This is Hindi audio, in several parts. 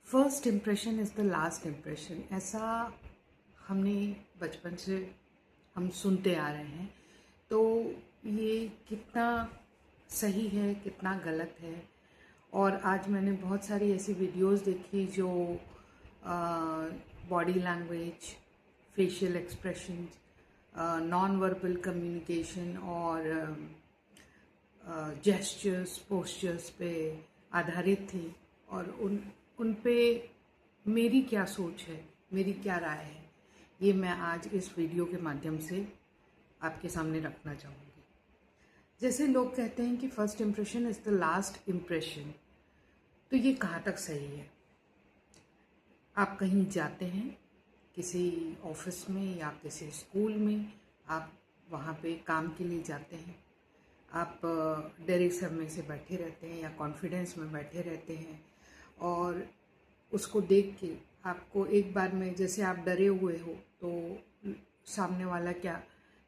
First impression is the last impression, ऐसा हमने बचपन से हम सुनते आ रहे हैं। तो ये कितना सही है, कितना गलत है। और आज मैंने बहुत सारी ऐसी वीडियोस देखी जो body language, facial expressions, non verbal communication और जेस्चर्स, पोस्चर्स पे आधारित थी। और उन पे मेरी क्या सोच है, मेरी क्या राय है, ये मैं आज इस वीडियो के माध्यम से आपके सामने रखना चाहूँगी। जैसे लोग कहते हैं कि first impression is the last impression, तो ये कहाँ तक सही है? आप कहीं जाते हैं, किसी ऑफिस में या किसी स्कूल में, आप वहाँ पे काम के लिए जाते हैं, आप डरे समय से बैठे रहते हैं या कॉन्फिडेंस में बैठे रहते हैं, और उसको देख के आपको एक बार में, जैसे आप डरे हुए हो, तो सामने वाला क्या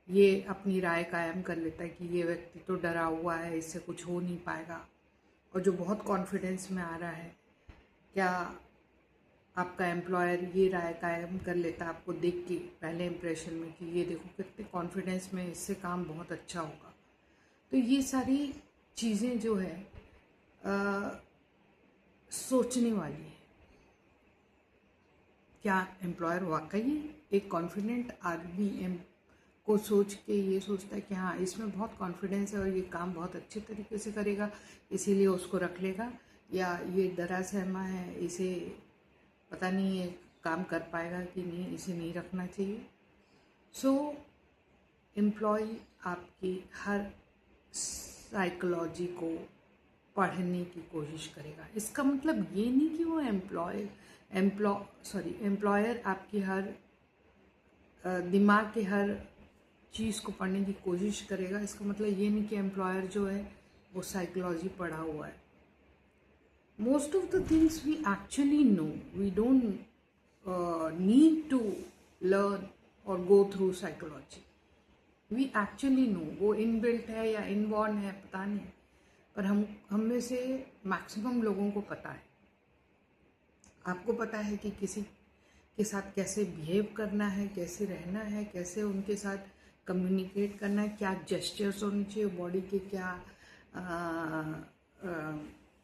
ये अपनी राय कायम कर लेता है कि ये व्यक्ति तो डरा हुआ है, इससे कुछ हो नहीं पाएगा। और जो बहुत कॉन्फिडेंस में आ रहा है, क्या आपका एम्प्लॉयर ये राय कायम कर लेता है आपको देख के पहले इम्प्रेशन में कि ये देखो कितने कॉन्फिडेंस में, इससे काम बहुत अच्छा होगा। तो ये सारी चीज़ें जो है सोचने वाली है। क्या एम्प्लॉयर वाकई एक कॉन्फिडेंट आदमी को सोच के ये सोचता है कि हाँ, इसमें बहुत कॉन्फिडेंस है और ये काम बहुत अच्छे तरीके से करेगा, इसीलिए उसको रख लेगा? या ये डरा सहमा है, इसे पता नहीं ये काम कर पाएगा कि नहीं, इसे नहीं रखना चाहिए? सो एम्प्लॉय आपकी हर साइकोलॉजी को पढ़ने की कोशिश करेगा। इसका मतलब ये नहीं कि वो एम्प्लॉयर आपकी हर दिमाग के हर चीज़ को पढ़ने की कोशिश करेगा। इसका मतलब ये नहीं कि एम्प्लॉयर जो है वो साइकोलॉजी पढ़ा हुआ है। Most of the things we actually know, we don't need to learn और go through psychology. We actually know, वो इनबिल्ट है या इनबॉर्न है पता नहीं, पर हम में से मैक्सिमम लोगों को पता है। आपको पता है कि किसी के साथ कैसे बिहेव करना है, कैसे रहना है, कैसे उनके साथ कम्युनिकेट करना है, क्या जेस्चर्स होने चाहिए बॉडी के, क्या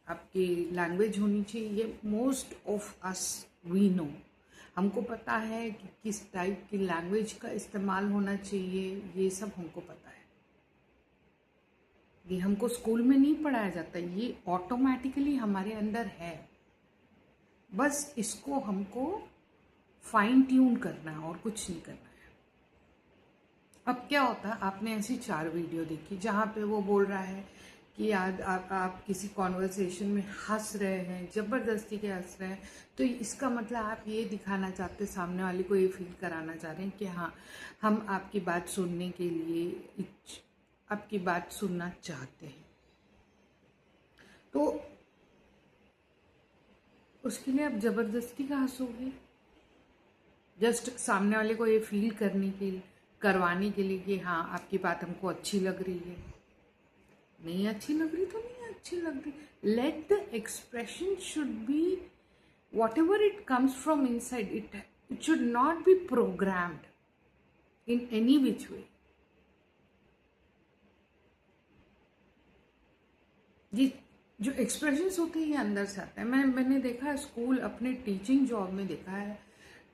आपकी लैंग्वेज होनी चाहिए। ये most of us we know. हमको पता है कि किस टाइप की लैंग्वेज का इस्तेमाल होना चाहिए, ये सब हमको पता है। ये हमको स्कूल में नहीं पढ़ाया जाता, ये ऑटोमेटिकली हमारे अंदर है। बस इसको हमको फाइन ट्यून करना है और कुछ नहीं करना है। अब क्या होता है, आपने ऐसी 4 वीडियो देखी जहाँ पे वो बोल रहा है कि आज आप किसी कॉन्वर्सेशन में हंस रहे हैं, ज़बरदस्ती के हंस रहे हैं, तो इसका मतलब आप ये दिखाना चाहते, सामने वाले को ये फील कराना चाह रहे हैं कि हाँ, हम आपकी बात सुनने के लिए आपकी बात सुनना चाहते हैं। तो उसके लिए आप ज़बरदस्ती का हंसोगे, जस्ट सामने वाले को ये फील करवाने के लिए कि हाँ, आपकी बात हमको अच्छी लग रही है। नहीं अच्छी लग रही तो नहीं अच्छी लग रही। Let the expression should be whatever it comes from inside, it should not be programmed in any which way. ये जो एक्सप्रेशंस होते हैं ये अंदर से आते हैं। मैंने देखा है स्कूल, अपने टीचिंग जॉब में देखा है,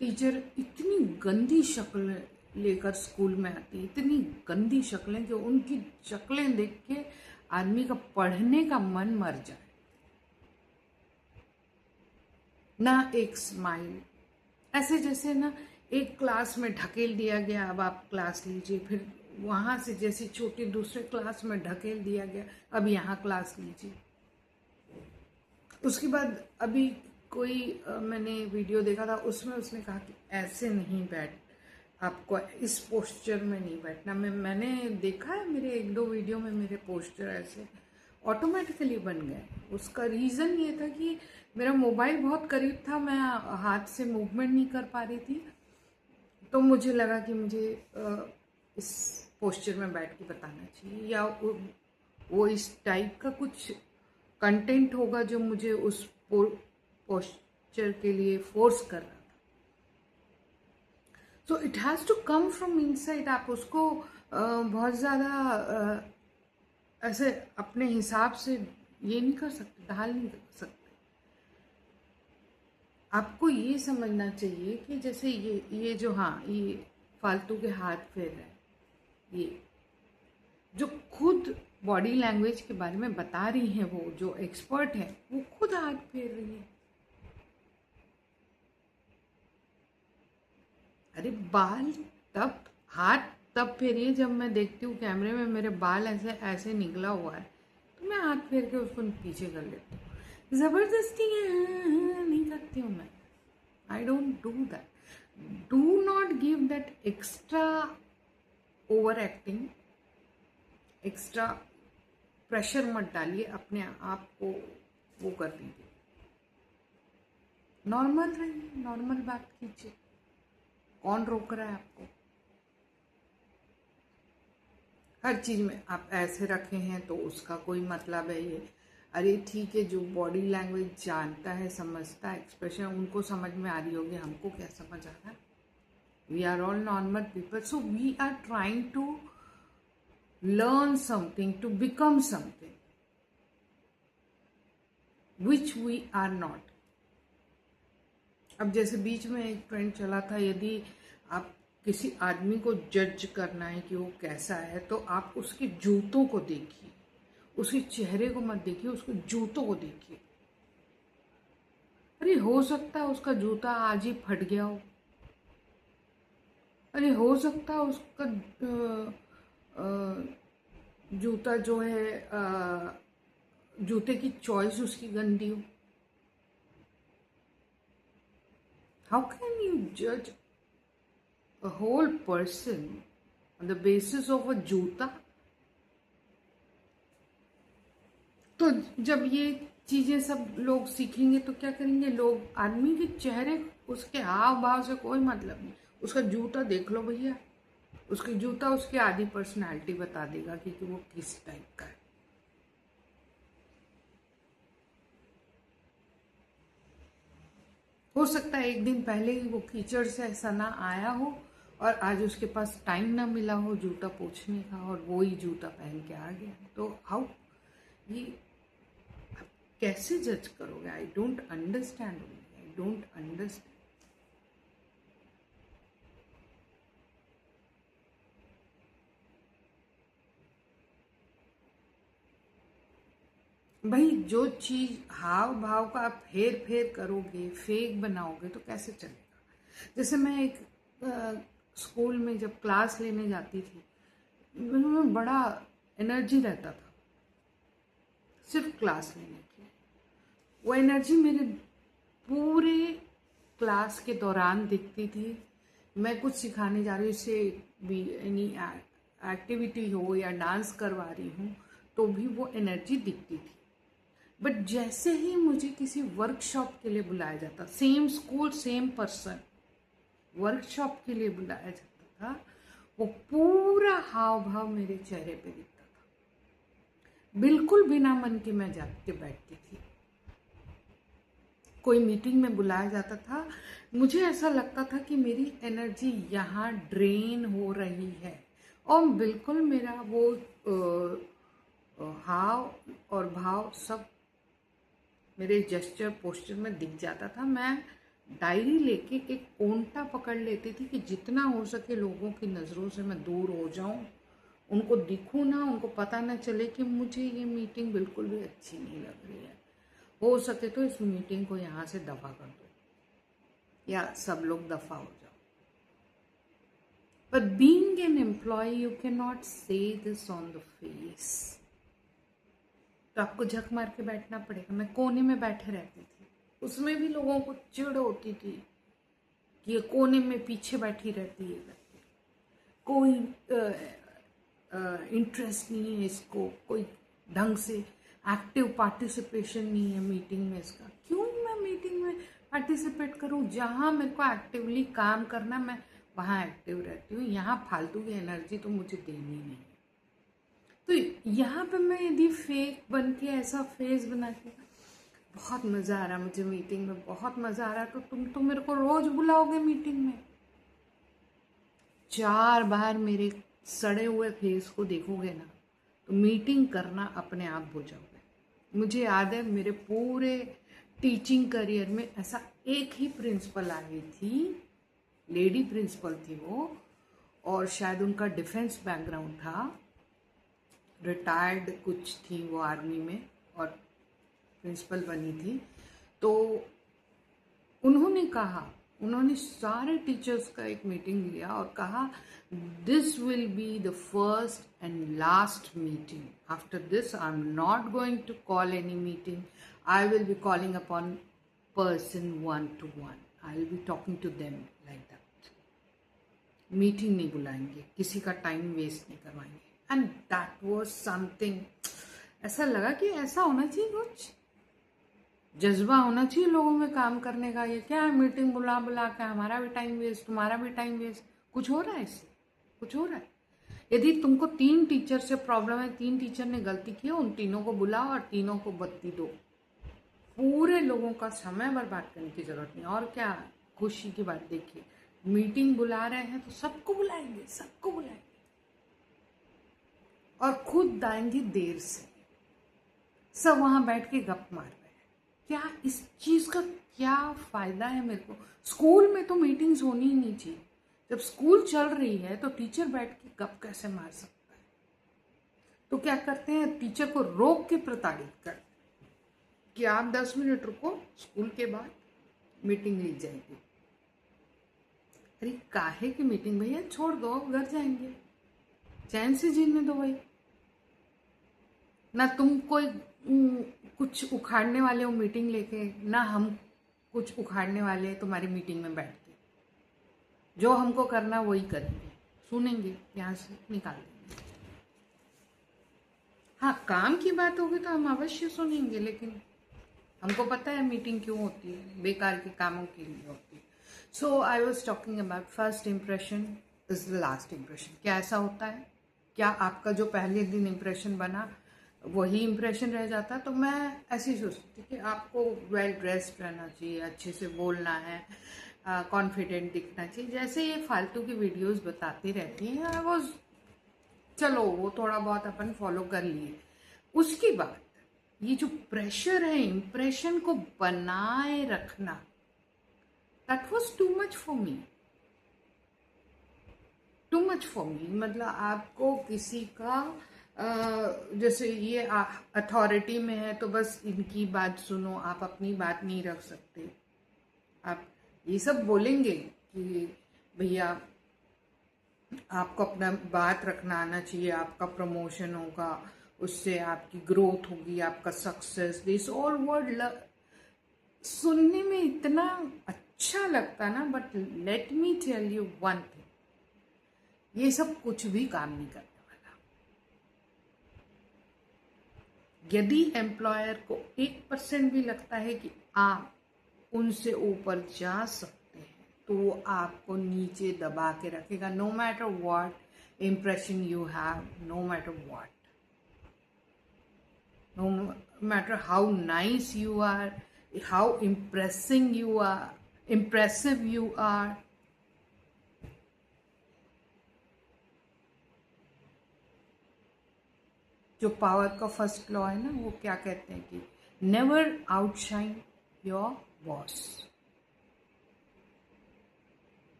टीचर इतनी गंदी शक्ल लेकर स्कूल में आती है, इतनी गंदी शक्लें कि उनकी शक्लें देख के आदमी का पढ़ने का मन मर जाए। ना एक स्माइल, ऐसे जैसे ना एक क्लास में ढकेल दिया गया, अब आप क्लास लीजिए, फिर वहाँ से जैसे छोटे दूसरे क्लास में ढकेल दिया गया, अब यहाँ क्लास लीजिए। उसके बाद अभी कोई मैंने वीडियो देखा था, उसमें उसने कहा कि ऐसे नहीं बैठ, आपको इस पोस्चर में नहीं बैठना। मैंने देखा है, मेरे 1-2 वीडियो में मेरे पोस्चर ऐसे ऑटोमेटिकली बन गए। उसका रीज़न ये था कि मेरा मोबाइल बहुत करीब था, मैं हाथ से मूवमेंट नहीं कर पा रही थी, तो मुझे लगा कि मुझे इस पोस्चर में बैठ के बताना चाहिए, या वो इस टाइप का कुछ कंटेंट होगा जो मुझे उस पिक्चर के लिए फोर्स कर रहा था। So it has to come from inside. आप उसको बहुत ज़्यादा ऐसे अपने हिसाब से ये नहीं कर सकते, ढाल नहीं कर सकते। आपको ये समझना चाहिए कि जैसे ये जो, हाँ, ये फालतू के हाथ फेर रहा है, ये जो खुद बॉडी लैंग्वेज के बारे में बता रही हैं, वो जो एक्सपर्ट है वो खुद हाथ फेर रही है। अरे बाल तब, हाथ तब फेरिए जब मैं देखती हूँ कैमरे में मेरे बाल ऐसे ऐसे निकला हुआ है, तो मैं हाथ फेर के उसको पीछे कर लेती हूँ। ज़बरदस्ती नहीं करती हूँ मैं। I don't do that. Do not give that extra over acting, extra pressure मत डालिए अपने आप को, वो कर दीजिए। नॉर्मल रहिए, नॉर्मल बात कीजिए, कौन रोक रहा है आपको? हर चीज़ में आप ऐसे रखे हैं तो उसका कोई मतलब है ये? अरे ठीक है, जो बॉडी लैंग्वेज जानता है, समझता है, एक्सप्रेशन उनको समझ में आ रही होगी, हमको क्या समझ आ रहा है? We are all normal people, so we are trying to learn something, to become something which we are not. अब जैसे बीच में एक ट्रेंड चला था, यदि आप किसी आदमी को जज करना है कि वो कैसा है, तो आप उसके जूतों को देखिए, उसके चेहरे को मत देखिए, उसके जूतों को देखिए। अरे हो सकता है उसका जूता आज ही फट गया हो, अरे हो सकता है उसका जूता जो है, जूते की चॉइस उसकी गंदी हो। हाउ कैन यू जज a whole person on the basis of a जूता? तो जब ये चीजें सब लोग सीखेंगे तो क्या करेंगे लोग? आदमी के चेहरे, उसके हाव भाव से कोई मतलब नहीं, उसका जूता देख लो भैया, उसकी जूता उसकी आधी पर्सनालिटी बता देगा कि वो किस टाइप का है। हो सकता है एक दिन पहले ही वो कीचड़ से ऐसा ना आया हो और आज उसके पास टाइम ना मिला हो जूता पोंछने का, और वो ही जूता पहन के आ गया। तो हाउ, ये आप कैसे जज करोगे? I don't understand, I don't understand. भाई जो चीज हाव भाव का आप फेर फेर करोगे, फेक बनाओगे, तो कैसे चलेगा? जैसे मैं एक स्कूल में जब क्लास लेने जाती थी, में बड़ा एनर्जी रहता था सिर्फ क्लास लेने की। वो एनर्जी मेरे पूरे क्लास के दौरान दिखती थी। मैं कुछ सिखाने जा रही हूँ, इससे भी एनी एक्टिविटी हो या डांस करवा रही हूँ, तो भी वो एनर्जी दिखती थी। बट जैसे ही मुझे किसी वर्कशॉप के लिए बुलाया जाता, same school same person, workshop के लिए बुलाया जाता था, वो पूरा हाव भाव मेरे चेहरे पे दिखता था। बिल्कुल बिना मन के मैं जाके बैठती थी। कोई मीटिंग में बुलाया जाता था, मुझे ऐसा लगता था कि मेरी एनर्जी यहाँ ड्रेन हो रही है, और बिल्कुल मेरा वो हाव और भाव सब मेरे जेस्चर पोस्चर में दिख जाता था। मैं डायरी लेके एक कोंटा पकड़ लेती थी कि जितना हो सके लोगों की नज़रों से मैं दूर हो जाऊं, उनको दिखूं ना, उनको पता ना चले कि मुझे ये मीटिंग बिल्कुल भी अच्छी नहीं लग रही है। हो सके तो इस मीटिंग को यहाँ से दफा कर दो या सब लोग दफा हो जाओ। But being an employee, you cannot say this on the face. तो आपको झक मार के बैठना पड़ेगा। मैं कोने में बैठे रहती थी, उसमें भी लोगों को चिढ़ होती थी कि ये कोने में पीछे बैठी रहती है, कोई इंटरेस्ट नहीं है इसको, कोई ढंग से एक्टिव पार्टिसिपेशन नहीं है मीटिंग में इसका। क्यों मैं मीटिंग में पार्टिसिपेट करूं? जहां मेरे को एक्टिवली काम करना, मैं वहां एक्टिव रहती हूँ। यहाँ फालतू की एनर्जी तो मुझे देनी नहीं है। तो यहाँ पे मैं यदि फेक बन के ऐसा फेस बना के बहुत मज़ा आ रहा मुझे मीटिंग में, बहुत मज़ा आ रहा। तो तुम तो मेरे को रोज़ बुलाओगे मीटिंग में। 4 बार मेरे सड़े हुए फेस को देखोगे ना तो मीटिंग करना अपने आप भूल जाओगे। मुझे याद है मेरे पूरे टीचिंग करियर में ऐसा एक ही प्रिंसिपल आई थी, लेडी प्रिंसिपल थी वो, और शायद उनका डिफेंस बैकग्राउंड था, रिटायर्ड कुछ थी वो आर्मी में और प्रिंसिपल बनी थी। तो उन्होंने सारे टीचर्स का एक मीटिंग लिया और कहा this will be the first and last meeting, after this I am not going to call any meeting, I will be calling upon person 1-to-1, I will be talking to them like that. Meeting नहीं बुलाएंगे, किसी का टाइम वेस्ट नहीं करवाएंगे। एंड दैट वाज समथिंग, ऐसा लगा कि ऐसा होना चाहिए, कुछ जज्बा होना चाहिए लोगों में काम करने का। ये क्या है, मीटिंग बुला बुला के हमारा भी टाइम वेस्ट, तुम्हारा भी टाइम वेस्ट। कुछ हो रहा है इससे, कुछ हो रहा है। यदि तुमको 3 टीचर से प्रॉब्लम है, 3 टीचर ने गलती की, उन तीनों को बुलाओ और तीनों को बत्ती दो। पूरे लोगों का समय बर्बाद करने की जरूरत नहीं। और क्या खुशी की बात, देखिए मीटिंग बुला रहे हैं तो सबको बुलाएंगे, सबको बुलाएंगे और खुद आएंगे देर से, सब वहां बैठ के गप मार रहे हैं। क्या इस चीज का क्या फायदा है मेरे को? स्कूल में तो मीटिंग्स होनी ही नहीं चाहिए। जब स्कूल चल रही है तो टीचर बैठ के गप कैसे मार सकता है? तो क्या करते हैं, टीचर को रोक के प्रताड़ित करते हैं कि आप 10 मिनट रुको, स्कूल के बाद मीटिंग ली जाएगी। अरे काहे की मीटिंग भैया, छोड़ दो, घर जाएंगे, चैन से जीने दो भाई। ना तुम कोई कुछ उखाड़ने वाले हो मीटिंग लेके, ना हम कुछ उखाड़ने वाले हैं तुम्हारी मीटिंग में बैठ के। जो हमको करना वही करेंगे, सुनेंगे, यहाँ से निकाल देंगे। हाँ, काम की बात होगी तो हम अवश्य सुनेंगे, लेकिन हमको पता है मीटिंग क्यों होती है, बेकार के कामों के लिए होती है। So I was talking about first impression is the last impression. क्या ऐसा होता है? क्या आपका जो पहले दिन इम्प्रेशन बना वही इम्प्रेशन रह जाता? तो मैं ऐसी सोचती थी कि आपको वेल ड्रेस्ड रहना चाहिए, अच्छे से बोलना है, कॉन्फिडेंट दिखना चाहिए, जैसे ये फालतू की वीडियोस बताती रहती हैं। आई वॉज, चलो वो थोड़ा बहुत अपन फॉलो कर लिए। उसके बाद ये जो प्रेशर है इम्प्रेशन को बनाए रखना, that was too much for me, too much for me. मतलब आपको किसी का जैसे ये अथॉरिटी में है तो बस इनकी बात सुनो, आप अपनी बात नहीं रख सकते। आप ये सब बोलेंगे कि भैया आपको अपना बात रखना आना चाहिए, आपका प्रमोशन होगा, उससे आपकी ग्रोथ होगी, आपका सक्सेस, दिस ऑल वर्ड सुनने में इतना अच्छा लगता ना। But let me tell you one thing, ये सब कुछ भी काम नहीं करने वाला। यदि एम्प्लॉयर को 1% भी लगता है कि आप उनसे ऊपर जा सकते हैं तो वो आपको नीचे दबा के रखेगा, no matter what impression you have, no matter what, no matter how nice you are, how impressing you are, impressive you are. जो पावर का फर्स्ट लॉ है ना, वो क्या कहते हैं कि नेवर आउटशाइन योर बॉस।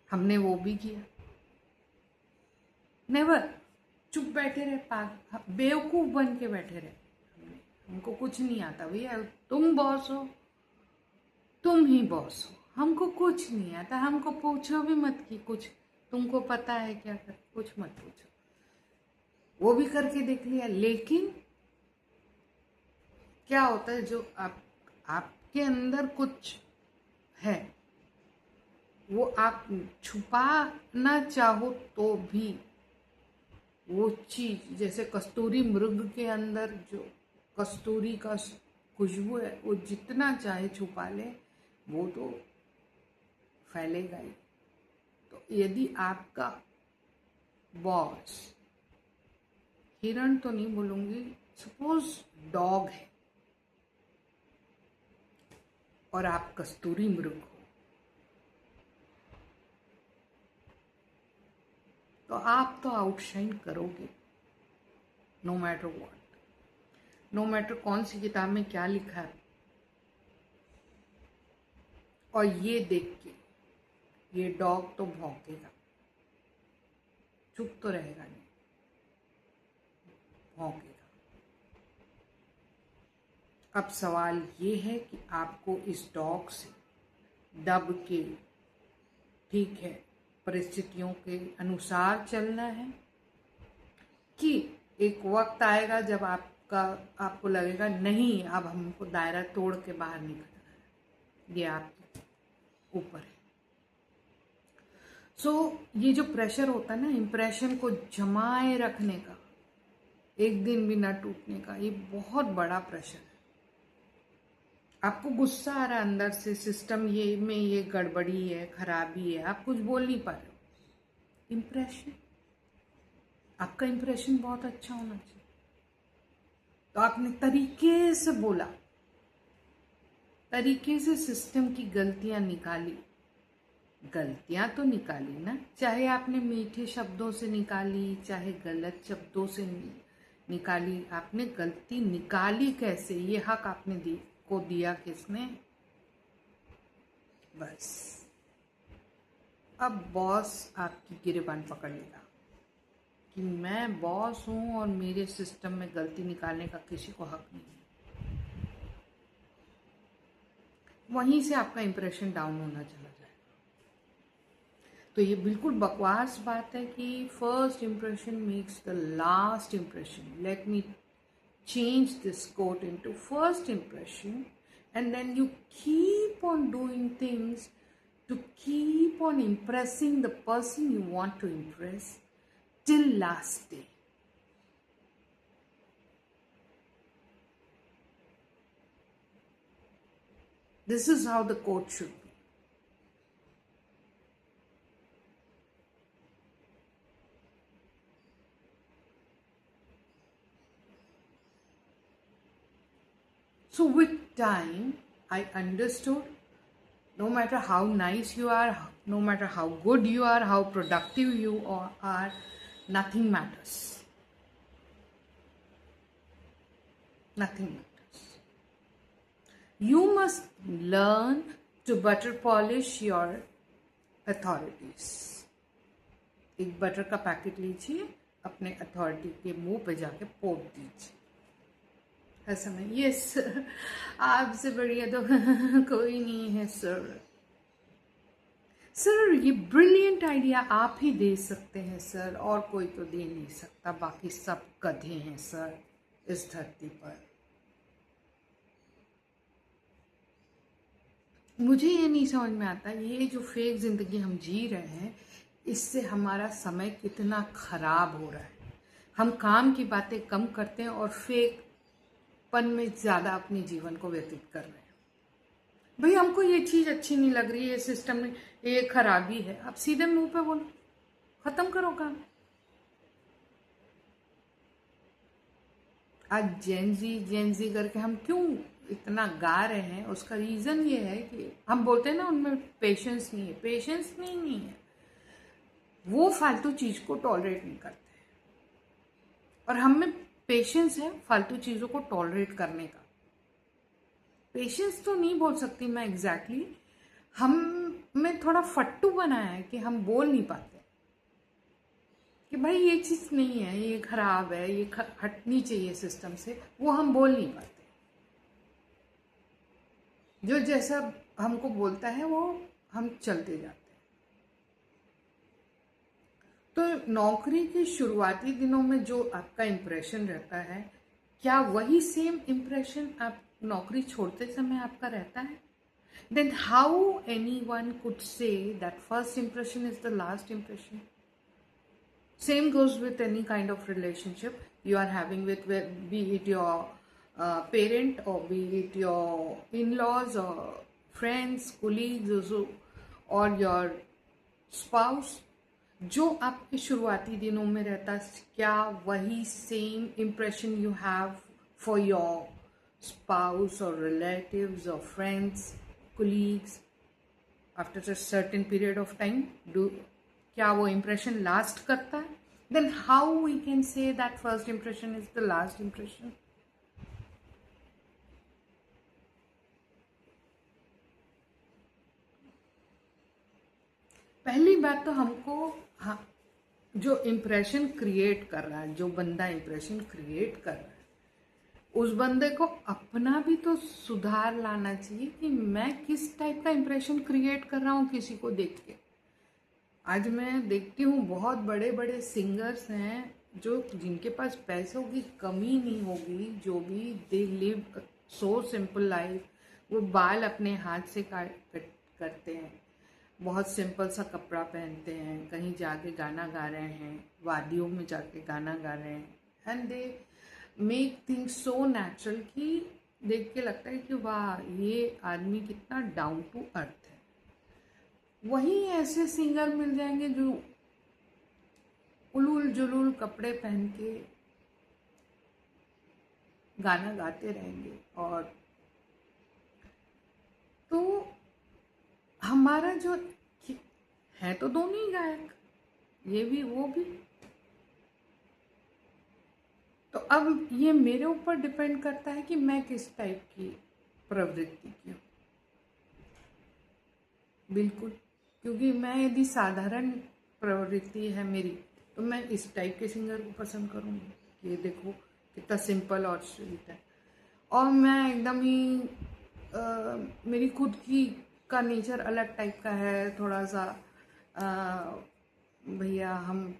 हमने वो भी किया, नेवर, चुप बैठे रहे, बेवकूफ बन के बैठे रहे। हमको कुछ नहीं आता भैया, तुम बॉस हो, तुम ही बॉस हो, हमको कुछ नहीं आता, हमको पूछो भी मत कि कुछ तुमको पता है क्या कर, कुछ मत पूछो। वो भी करके देख लिया। लेकिन क्या होता है, जो आपके अंदर कुछ है वो आप छुपाना चाहो तो भी वो चीज, जैसे कस्तूरी मृग के अंदर जो कस्तूरी का खुशबू है, वो जितना चाहे छुपा ले वो तो फैलेगा ही। तो यदि आपका बॉस, हिरण तो नहीं बोलूंगी, सपोज डॉग है और आप कस्तूरी मृग हो, तो आप तो आउटशाइन करोगे, no matter what, no matter कौन सी किताब में क्या लिखा है। और ये देख के ये डॉग तो भौंकेगा, चुप तो रहेगा नहीं, भौंकेगा। अब सवाल ये है कि आपको इस डॉग से दब के, ठीक है, परिस्थितियों के अनुसार चलना है, कि एक वक्त आएगा जब आपको लगेगा नहीं, अब हमको दायरा तोड़ के बाहर निकलना है। ये आपके ऊपर है। ये जो प्रेशर होता है ना इम्प्रेशन को जमाए रखने का, एक दिन भी ना टूटने का, ये बहुत बड़ा प्रेशर है। आपको गुस्सा आ रहा है अंदर से, सिस्टम ये गड़बड़ी है, खराबी है, आप कुछ बोल नहीं पा रहे हो। इम्प्रेशन, आपका इम्प्रेशन बहुत अच्छा होना चाहिए, तो आपने तरीके से बोला, तरीके से सिस्टम की गलतियां निकाली। गलतियां तो निकाली ना, चाहे आपने मीठे शब्दों से निकाली, चाहे गलत शब्दों से निकाली, आपने गलती निकाली कैसे, ये हक आपने दिया किसने? बस अब बॉस आपकी गिरेबान पकड़ लेगा कि मैं बॉस हूं और मेरे सिस्टम में गलती निकालने का किसी को हक नहीं है। वहीं से आपका इंप्रेशन डाउन होना चला जाएगा। तो ये बिल्कुल बकवास बात है कि first impression makes the last impression. Let me change this quote into first impression, and then you keep on doing things to keep on impressing the person you want to impress till last day. This is how the quote should be. So with time, I understood no matter how nice you are, no matter how good you are, how productive you are, nothing matters. Nothing matters. You must learn to butter polish your authorities. एक बटर का पैकेट लीजिए, अपने अथॉरिटी के मुंह पे जाके पोत दीजिए। ऐसा नहीं, यस आपसे बढ़िया तो कोई नहीं है सर। सर ये ब्रिलियंट आइडिया आप ही दे सकते हैं सर, और कोई तो दे नहीं सकता, बाकी सब गधे हैं सर इस धरती पर। मुझे ये नहीं समझ में आता, ये जो फेक जिंदगी हम जी रहे हैं, इससे हमारा समय कितना खराब हो रहा है। हम काम की बातें कम करते हैं और फेक पन में ज़्यादा अपने जीवन को व्यतीत कर रहे हैं। भाई हमको ये चीज़ अच्छी नहीं लग रही है, सिस्टम में ये खराबी है, आप सीधे मुंह पे बोलो, खत्म करो काम। आज जेंजी करके हम क्यों इतना गा रहे हैं, उसका रीज़न ये है कि हम बोलते हैं ना उनमें पेशेंस नहीं है। पेशेंस नहीं है, वो फालतू चीज़ को टॉलरेट नहीं करते, और हम में पेशेंस है फालतू चीज़ों को टॉलरेट करने का। पेशेंस तो नहीं बोल सकती मैं एग्जैक्टली, हम में थोड़ा फट्टू बनाया है कि हम बोल नहीं पाते कि भाई ये चीज़ नहीं है, ये खराब है, ये हटनी चाहिए सिस्टम से, वो हम बोल नहीं पाते। जो जैसा हमको बोलता है वो हम चलते जाते हैं। तो नौकरी के शुरुआती दिनों में जो आपका इम्प्रेशन रहता है, क्या वही सेम इम्प्रेशन आप नौकरी छोड़ते समय आपका रहता है? Then how anyone could say that first impression is the last impression? Same goes with any kind of relationship you are having with, be it your parent or be it your in-laws or friends, colleagues or your spouse. जो आपके शुरुआती दिनों में रहता है, क्या वही same impression you have for your spouse or relatives or friends, colleagues after a certain period of time? क्या वो impression last करता है? Then how we can say that first impression is the last impression? पहली बात तो हमको, हाँ, जो इम्प्रेशन क्रिएट कर रहा है, जो बंदा इम्प्रेशन क्रिएट कर रहा है, उस बंदे को अपना भी तो सुधार लाना चाहिए कि मैं किस टाइप का इम्प्रेशन क्रिएट कर रहा हूँ किसी को देख के। आज मैं देखती हूँ बहुत बड़े बड़े सिंगर्स हैं जो, जिनके पास पैसों की कमी नहीं होगी, जो भी they live so simple life, वो बाल अपने हाथ से करते हैं, बहुत सिंपल सा कपड़ा पहनते हैं, कहीं जाके गाना गा रहे हैं, वादियों में जाके गाना गा रहे हैं, and they make things so natural कि देख के लगता है कि वाह, ये आदमी कितना डाउन टू अर्थ है। वहीं ऐसे सिंगर मिल जाएंगे जो उलूल जुलूल कपड़े पहन के गाना गाते रहेंगे। और तो हमारा जो है तो दोनों ही गायक, ये भी वो भी। तो अब ये मेरे ऊपर डिपेंड करता है कि मैं किस टाइप की प्रवृत्ति की हूँ। बिल्कुल, क्योंकि मैं यदि साधारण प्रवृत्ति है मेरी, तो मैं इस टाइप के सिंगर को पसंद करूँगी। ये देखो कितना सिंपल और स्वीट है। और मैं एकदम ही मेरी खुद की का नेचर अलग टाइप का है, थोड़ा सा भैया हम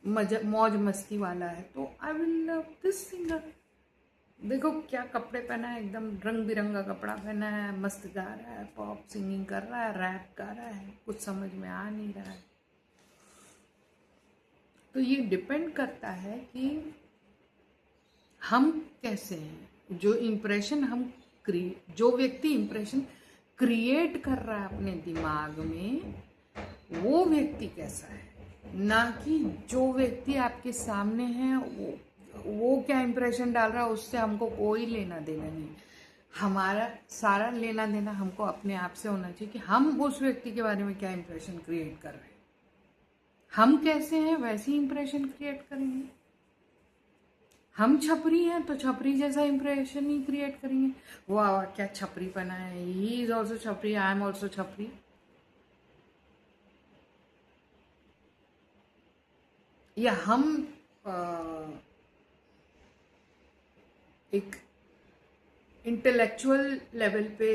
मौज मस्ती वाला है, तो I will love this singer. देखो क्या कपड़े पहना है, एकदम रंग बिरंगा कपड़ा पहना है, मस्त गा रहा है, पॉप सिंगिंग कर रहा है, रैप गा रहा है, कुछ समझ में आ नहीं रहा है। तो ये डिपेंड करता है कि हम कैसे हैं। जो इम्प्रेशन हम जो व्यक्ति इम्प्रेशन क्रिएट कर रहा है अपने दिमाग में, वो व्यक्ति कैसा है, ना कि जो व्यक्ति आपके सामने है वो क्या इम्प्रेशन डाल रहा है, उससे हमको कोई लेना देना नहीं। हमारा सारा लेना देना हमको अपने आप से होना चाहिए कि हम उस व्यक्ति के बारे में क्या इम्प्रेशन क्रिएट कर रहे हैं। हम कैसे हैं वैसे ही इम्प्रेशन क्रिएट करेंगे। हम छपरी हैं तो छपरी जैसा इम्प्रेशन ही क्रिएट करेंगे। वाह क्या छपरी पना है, ही इज ऑल्सो छपरी, आई एम ऑल्सो छपरी। या हम एक इंटेलेक्चुअल लेवल पे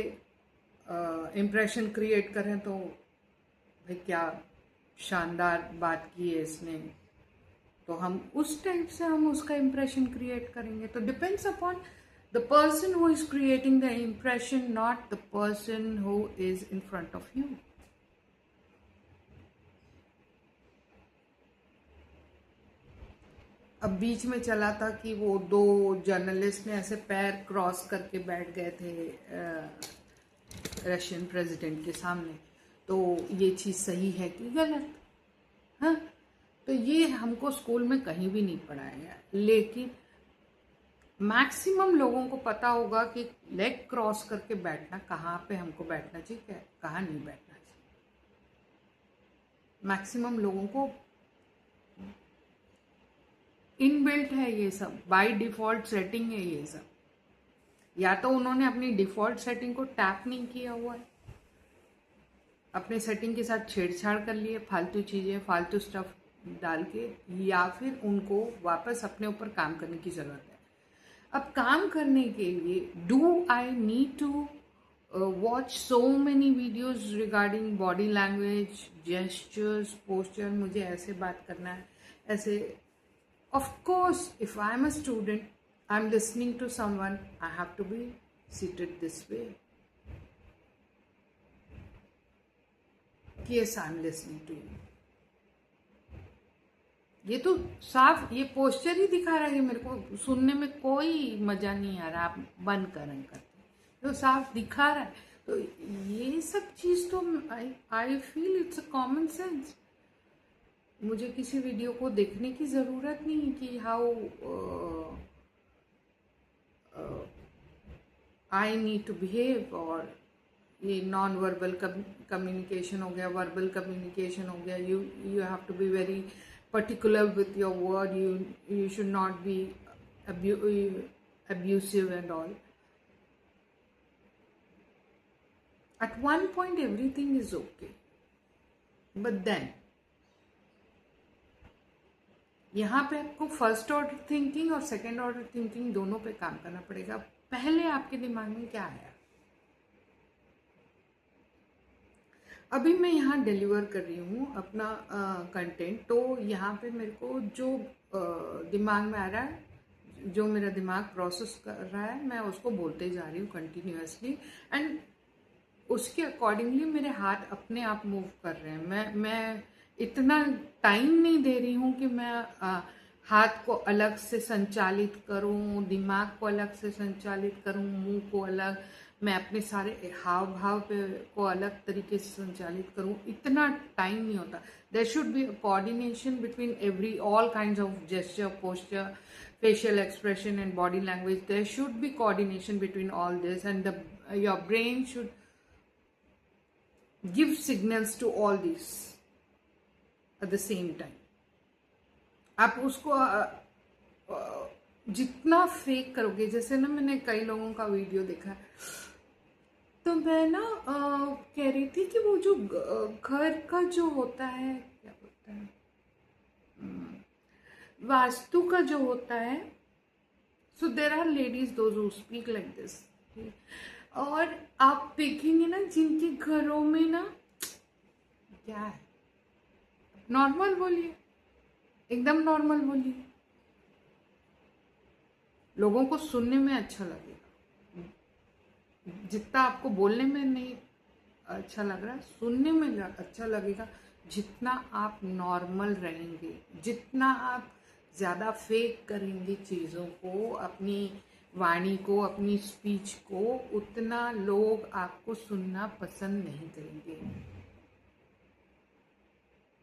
इम्प्रेशन क्रिएट करें, तो भाई क्या शानदार बात की है इसने, तो हम उस टाइप से हम उसका इम्प्रेशन क्रिएट करेंगे। तो depends upon the person who is creating the impression, not the person who is in front of you. अब बीच में चला था कि वो दो जर्नलिस्ट ने ऐसे पैर क्रॉस करके बैठ गए थे रशियन प्रेसिडेंट के सामने, तो ये चीज़ सही है कि गलत? हाँ, तो ये हमको स्कूल में कहीं भी नहीं पढ़ाया गया, लेकिन मैक्सिमम लोगों को पता होगा कि लेग क्रॉस करके बैठना, कहाँ पे हमको बैठना चाहिए, कहाँ नहीं बैठना चाहिए। मैक्सिमम लोगों को इनबिल्ट है ये सब, बाय डिफॉल्ट सेटिंग है ये सब। या तो उन्होंने अपनी डिफॉल्ट सेटिंग को टैप नहीं किया हुआ है, अपने सेटिंग के साथ छेड़छाड़ कर लिए, फालतू चीज़ें फालतू स्टफ डाल के, या फिर उनको वापस अपने ऊपर काम करने की ज़रूरत है। अब काम करने के लिए do I need to watch so many videos regarding body language, gestures, posture, मुझे ऐसे बात करना है, ऐसे? Of course, if I'm a student, I'm listening to someone, I have to be seated this way. Yes, I'm listening to you. ये तो साफ ये पोस्चर ही दिखा रहा है कि मेरे को सुनने में कोई मजा नहीं आ रहा, आप बंद करें करते तो साफ दिखा रहा है। तो ये सब चीज़ तो I feel it's a common sense. मुझे किसी वीडियो को देखने की ज़रूरत नहीं कि how I need to behave, और ये नॉन वर्बल कम्युनिकेशन हो गया, वर्बल कम्युनिकेशन हो गया. You have to be very particular with your word. You should not be abusive and all. At one point everything is okay, but then यहाँ पे आपको फर्स्ट ऑर्डर थिंकिंग और सेकेंड ऑर्डर थिंकिंग दोनों पे काम करना पड़ेगा. पहले आपके दिमाग में क्या आया? अभी मैं यहाँ डिलीवर कर रही हूँ अपना कंटेंट, तो यहाँ पे मेरे को जो दिमाग में आ रहा है, जो मेरा दिमाग प्रोसेस कर रहा है, मैं उसको बोलते जा रही हूँ कंटिन्यूअसली, एंड उसके अकॉर्डिंगली मेरे हाथ अपने आप मूव कर रहे हैं. मैं इतना टाइम नहीं दे रही हूँ कि मैं हाथ को अलग से संचालित करूँ, दिमाग को अलग से संचालित करूँ, मुंह को अलग, मैं अपने सारे हाव भाव पे को अलग तरीके से संचालित करूँ. इतना टाइम नहीं होता. There should be coordination between all kinds of gesture, posture, facial expression and body language. There should be coordination between all this, and your brain should give signals to all these at the same time. आप उसको जितना फेक करोगे, जैसे ना मैंने कई लोगों का वीडियो देखा, तो मैं ना कह रही थी कि वो जो घर का जो होता है, क्या बोलता है, वास्तु का जो होता है, so there are ladies those who speak like this. और आप देखेंगे ना जिनके घरों में ना क्या है, नॉर्मल बोलिए, एकदम नॉर्मल बोलिए, लोगों को सुनने में अच्छा लगेगा. जितना आपको बोलने में नहीं अच्छा लग रहा, सुनने में अच्छा लगेगा. जितना आप नॉर्मल रहेंगे, जितना आप ज़्यादा फेक करेंगे चीज़ों को, अपनी वाणी को, अपनी स्पीच को, उतना लोग आपको सुनना पसंद नहीं करेंगे.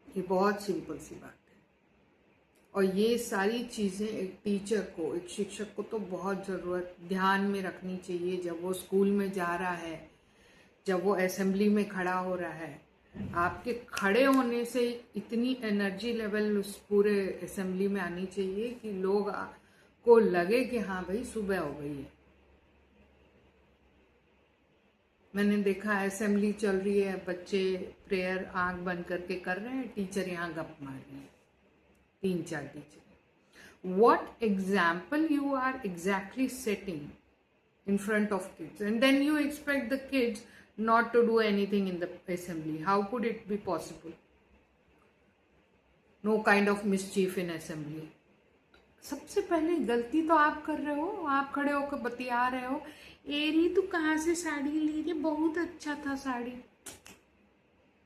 ये बहुत सिंपल सी बात है. और ये सारी चीज़ें एक टीचर को, एक शिक्षक को तो बहुत ज़रूरत ध्यान में रखनी चाहिए. जब वो स्कूल में जा रहा है, जब वो असेंबली में खड़ा हो रहा है, आपके खड़े होने से इतनी एनर्जी लेवल उस पूरे असेंबली में आनी चाहिए कि लोग को लगे कि हाँ भाई सुबह हो गई है. मैंने देखा असेंबली चल रही है, बच्चे प्रेयर आंख बंद करके कर रहे हैं, टीचर यहाँ गप मार रहे हैं, 3-4 teacher. What example you are exactly setting in front of kids, and then you expect the kids not to do anything in the assembly. How could it be possible? No kind of mischief in assembly. सबसे पहले गलती तो आप कर रहे हो. आप खड़े होकर बतिया रहे हो, एरी तू कहाँ से साड़ी ली रे, बहुत अच्छा था sari.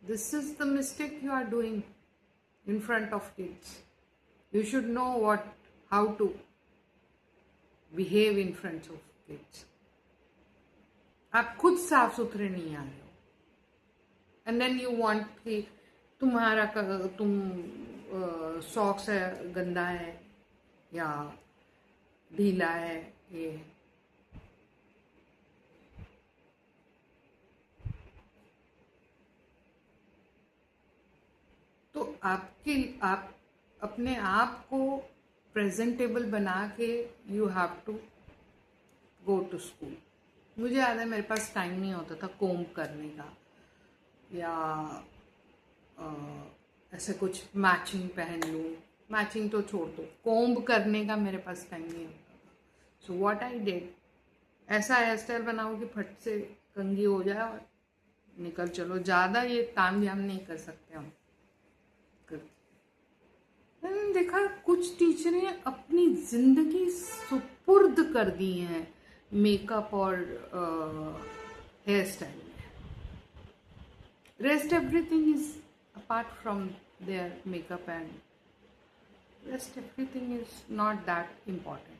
This is the mistake you are doing in front of kids. You should know how to behave in front of kids. आप खुद साफ सुथरे नहीं आ रहे हो, एंड देन यू वांट कि तुम्हारा तुम सॉक्स है गंदा है या ढीला है. ये तो आप अपने आप को प्रेजेंटेबल बना के you have to go to school. मुझे याद है मेरे पास टाइम नहीं होता था कोम्ब करने का, या ऐसे कुछ मैचिंग पहन लूँ. मैचिंग तो छोड़ दो, कोम्ब करने का मेरे पास टाइम नहीं होता था. सो व्हाट आई डिड, ऐसा हेयर स्टाइल बनाओ कि फट से कंघी हो जाए और निकल चलो. ज़्यादा ये ताम झाम नहीं कर सकते हम. मैंने देखा कुछ टीचरें अपनी जिंदगी सुपुर्द कर दी हैं मेकअप और हेयर स्टाइल में. Rest everything is apart from their makeup, and rest everything is not that important.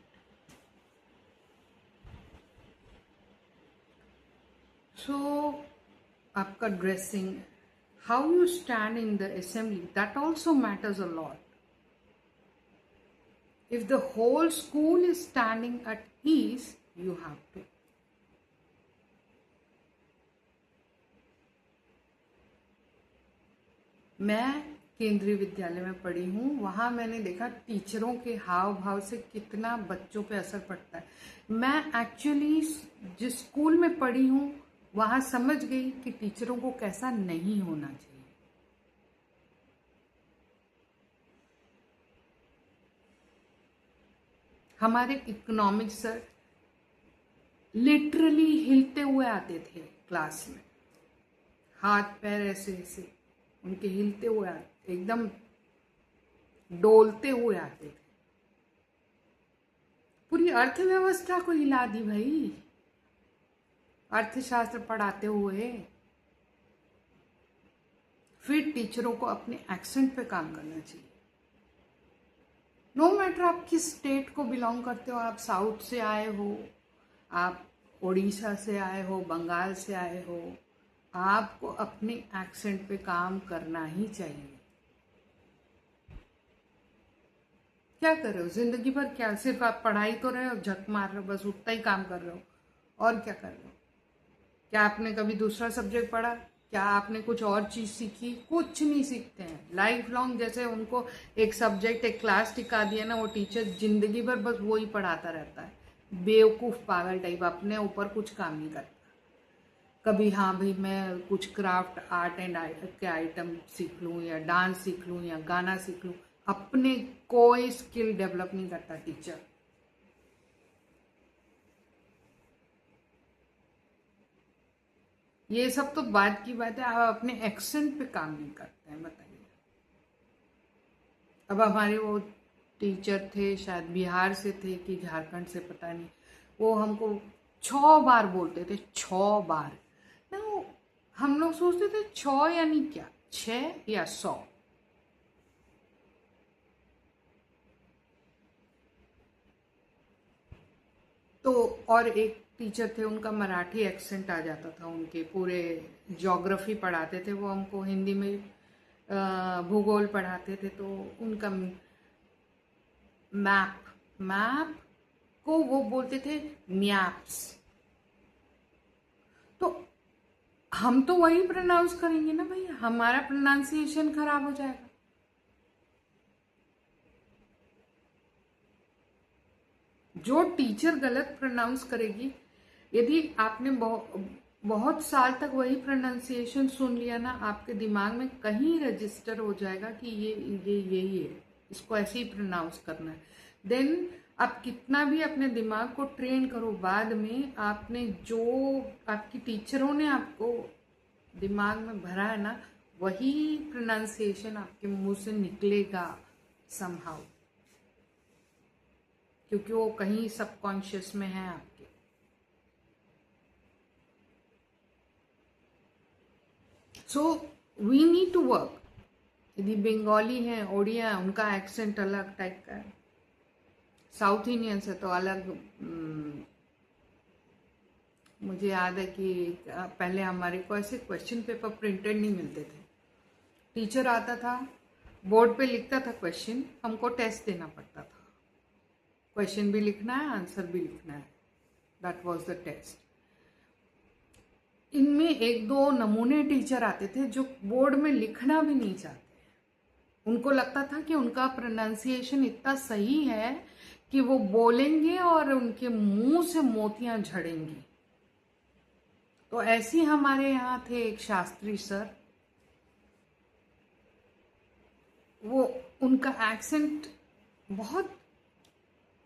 So आपका dressing, how you stand in the assembly, that also matters a lot. If the whole school is standing at ease, you have to. मैं केंद्रीय विद्यालय में पढ़ी हूँ, वहाँ मैंने देखा टीचरों के हाव भाव से कितना बच्चों पे असर पड़ता है। मैं एक्चुअली जिस स्कूल में पढ़ी हूँ वहाँ समझ गई कि टीचरों को कैसा नहीं होना चाहिए। हमारे इकोनॉमिक्स सर लिटरली हिलते हुए आते थे क्लास में, हाथ पैर ऐसे ऐसे उनके हिलते हुए आते, एकदम डोलते हुए आते थे। पूरी अर्थव्यवस्था को हिला दी भाई, अर्थशास्त्र पढ़ाते हुए। फिर टीचरों को अपने एक्सेंट पे काम करना चाहिए। नो मैटर आप किस स्टेट को बिलोंग करते हो, आप साउथ से आए हो, आप उड़ीसा से आए हो, बंगाल से आए हो, आपको अपने एक्सेंट पे काम करना ही चाहिए। क्या कर रहे हो जिंदगी भर? क्या सिर्फ आप पढ़ाई तो रहे हो, झक मार रहे हो, बस उतना ही काम कर रहे हो, और क्या कर रहे हो? क्या आपने कभी दूसरा सब्जेक्ट पढ़ा? क्या आपने कुछ और चीज सीखी? कुछ नहीं सीखते हैं। लाइफ लॉन्ग जैसे उनको एक सब्जेक्ट एक क्लास टिका दिया ना, वो टीचर जिंदगी भर बस वो ही पढ़ाता रहता है, बेवकूफ पागल टाइप, अपने ऊपर कुछ काम नहीं करता। कभी हाँ भाई मैं कुछ क्राफ्ट आर्ट एंड के आइटम सीख लूँ, या डांस सीख लूँ, या गाना सीख लूँ, अपने कोई स्किल डेवलप नहीं करता टीचर। ये सब तो बात की बात है, आप अपने एक्सेंट पे काम नहीं करते हैं, बताइए। अब हमारे वो टीचर थे, शायद बिहार से थे कि झारखंड से, पता नहीं, वो हमको 6 बार बोलते थे, 6 बार ना। हम लोग सोचते थे 6 यानी क्या, 6 या 100। तो और एक टीचर थे, उनका मराठी एक्सेंट आ जाता था, उनके पूरे ज्योग्राफी पढ़ाते थे वो हमको, हिंदी में भूगोल पढ़ाते थे, तो उनका मैप मैप को वो बोलते थे मैप्स। तो हम तो वही प्रोनाउंस करेंगे ना भाई, हमारा प्रोनाउंसिएशन खराब हो जाएगा। जो टीचर गलत प्रोनाउंस करेगी, यदि आपने बहुत साल तक वही प्रोनाउंसिएशन सुन लिया ना, आपके दिमाग में कहीं रजिस्टर हो जाएगा कि ये यही है, इसको ऐसे ही प्रोनाउंस करना है। देन आप कितना भी अपने दिमाग को ट्रेन करो, बाद में आपने जो आपकी टीचरों ने आपको दिमाग में भरा है ना, वही प्रोनाउंसिएशन आपके मुंह से निकलेगा समहाउ, क्योंकि वो कहीं सबकॉन्शियस में है आपके। So we need to work. यदि बंगाली है, ओडिया है, उनका एक्सेंट अलग टाइप का है, साउथ इंडियंस है तो अलग। मुझे याद है कि पहले हमारे को ऐसे क्वेश्चन पेपर प्रिंटेड नहीं मिलते थे, टीचर आता था, बोर्ड पे लिखता था क्वेश्चन, हमको टेस्ट देना पड़ता था, क्वेश्चन भी लिखना है, आंसर भी लिखना है, दैट वाज द टेस्ट। इनमें एक दो नमूने टीचर आते थे जो बोर्ड में लिखना भी नहीं चाहते, उनको लगता था कि उनका प्रोनाउंसिएशन इतना सही है कि वो बोलेंगे और उनके मुंह से मोतियां झड़ेंगी। तो ऐसे ही हमारे यहाँ थे एक शास्त्री सर, वो उनका एक्सेंट बहुत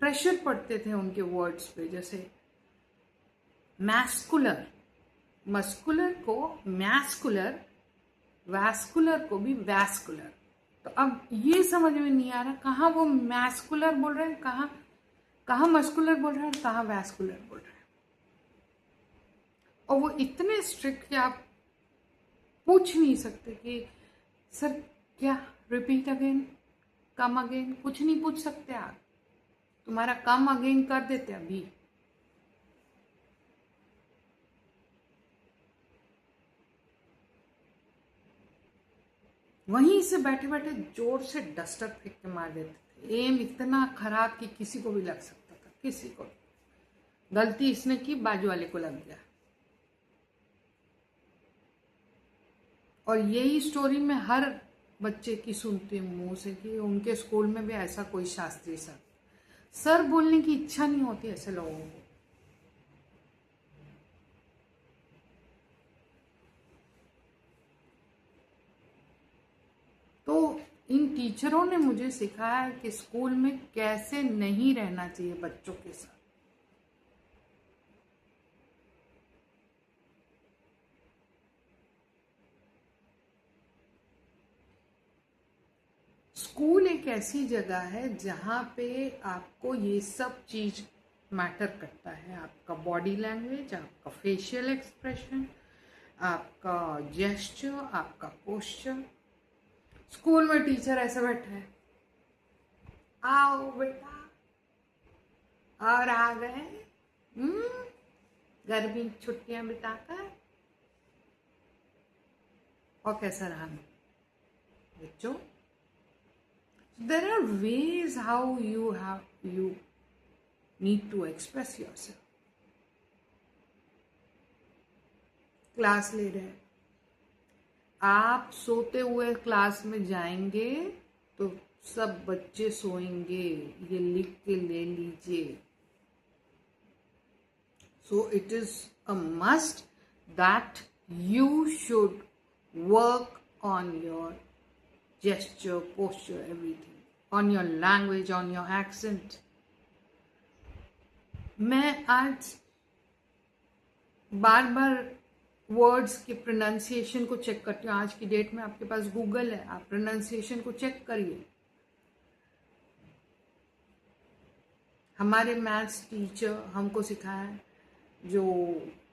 प्रेशर पड़ते थे उनके वर्ड्स पे, जैसे मैस्कुलर, मस्कुलर को मैस्कुलर, वैस्कुलर को भी वैस्कुलर। तो अब ये समझ में नहीं आ रहा कहाँ वो मैस्कुलर बोल रहे हैं, कहाँ मस्कुलर बोल रहे हैं, कहाँ वैस्कुलर बोल रहे हैं। और वो इतने स्ट्रिक्ट कि आप पूछ नहीं सकते कि सर क्या, रिपीट अगेन, कम अगेन, कुछ नहीं पूछ सकते आप, तुम्हारा कम अगेन कर देते अभी। वहीं से बैठे बैठे जोर से डस्टर फेंक के मार देते थे। एम इतना खराब कि किसी को भी लग सकता था, किसी को। गलती इसने की, बाजू वाले को लग गया। और यही स्टोरी मैं हर बच्चे की सुनती हूँ मुंह से कि उनके स्कूल में भी ऐसा कोई शास्त्री सर बोलने की इच्छा नहीं होती ऐसे लोगों को। तो इन टीचरों ने मुझे सिखाया कि स्कूल में कैसे नहीं रहना चाहिए बच्चों के साथ। स्कूल एक ऐसी जगह है जहाँ पे आपको ये सब चीज मैटर करता है। आपका बॉडी लैंग्वेज, आपका फेशियल एक्सप्रेशन, आपका जेस्चर, आपका पोस्चर। स्कूल में टीचर ऐसे बैठे हैं, आओ बेटा, और आ गए गर्मी की छुट्टियां बिताकर। और कैसा रहा बच्चों? there are ways how you need to express yourself. Class ले रहे हैं, आप सोते हुए क्लास में जाएंगे तो सब बच्चे सोएंगे, ये लिख के ले लीजिए। So it is a must that you should work on your gesture, posture, everything, on your language, on your accent. मैं आज बार बार वर्ड्स के प्रोनाउंसिएशन को चेक करती हूँ। आज की डेट में आपके पास गूगल है, आप प्रोनाउंसिएशन को चेक करिए। हमारे मैथ्स टीचर हमको सिखाया, जो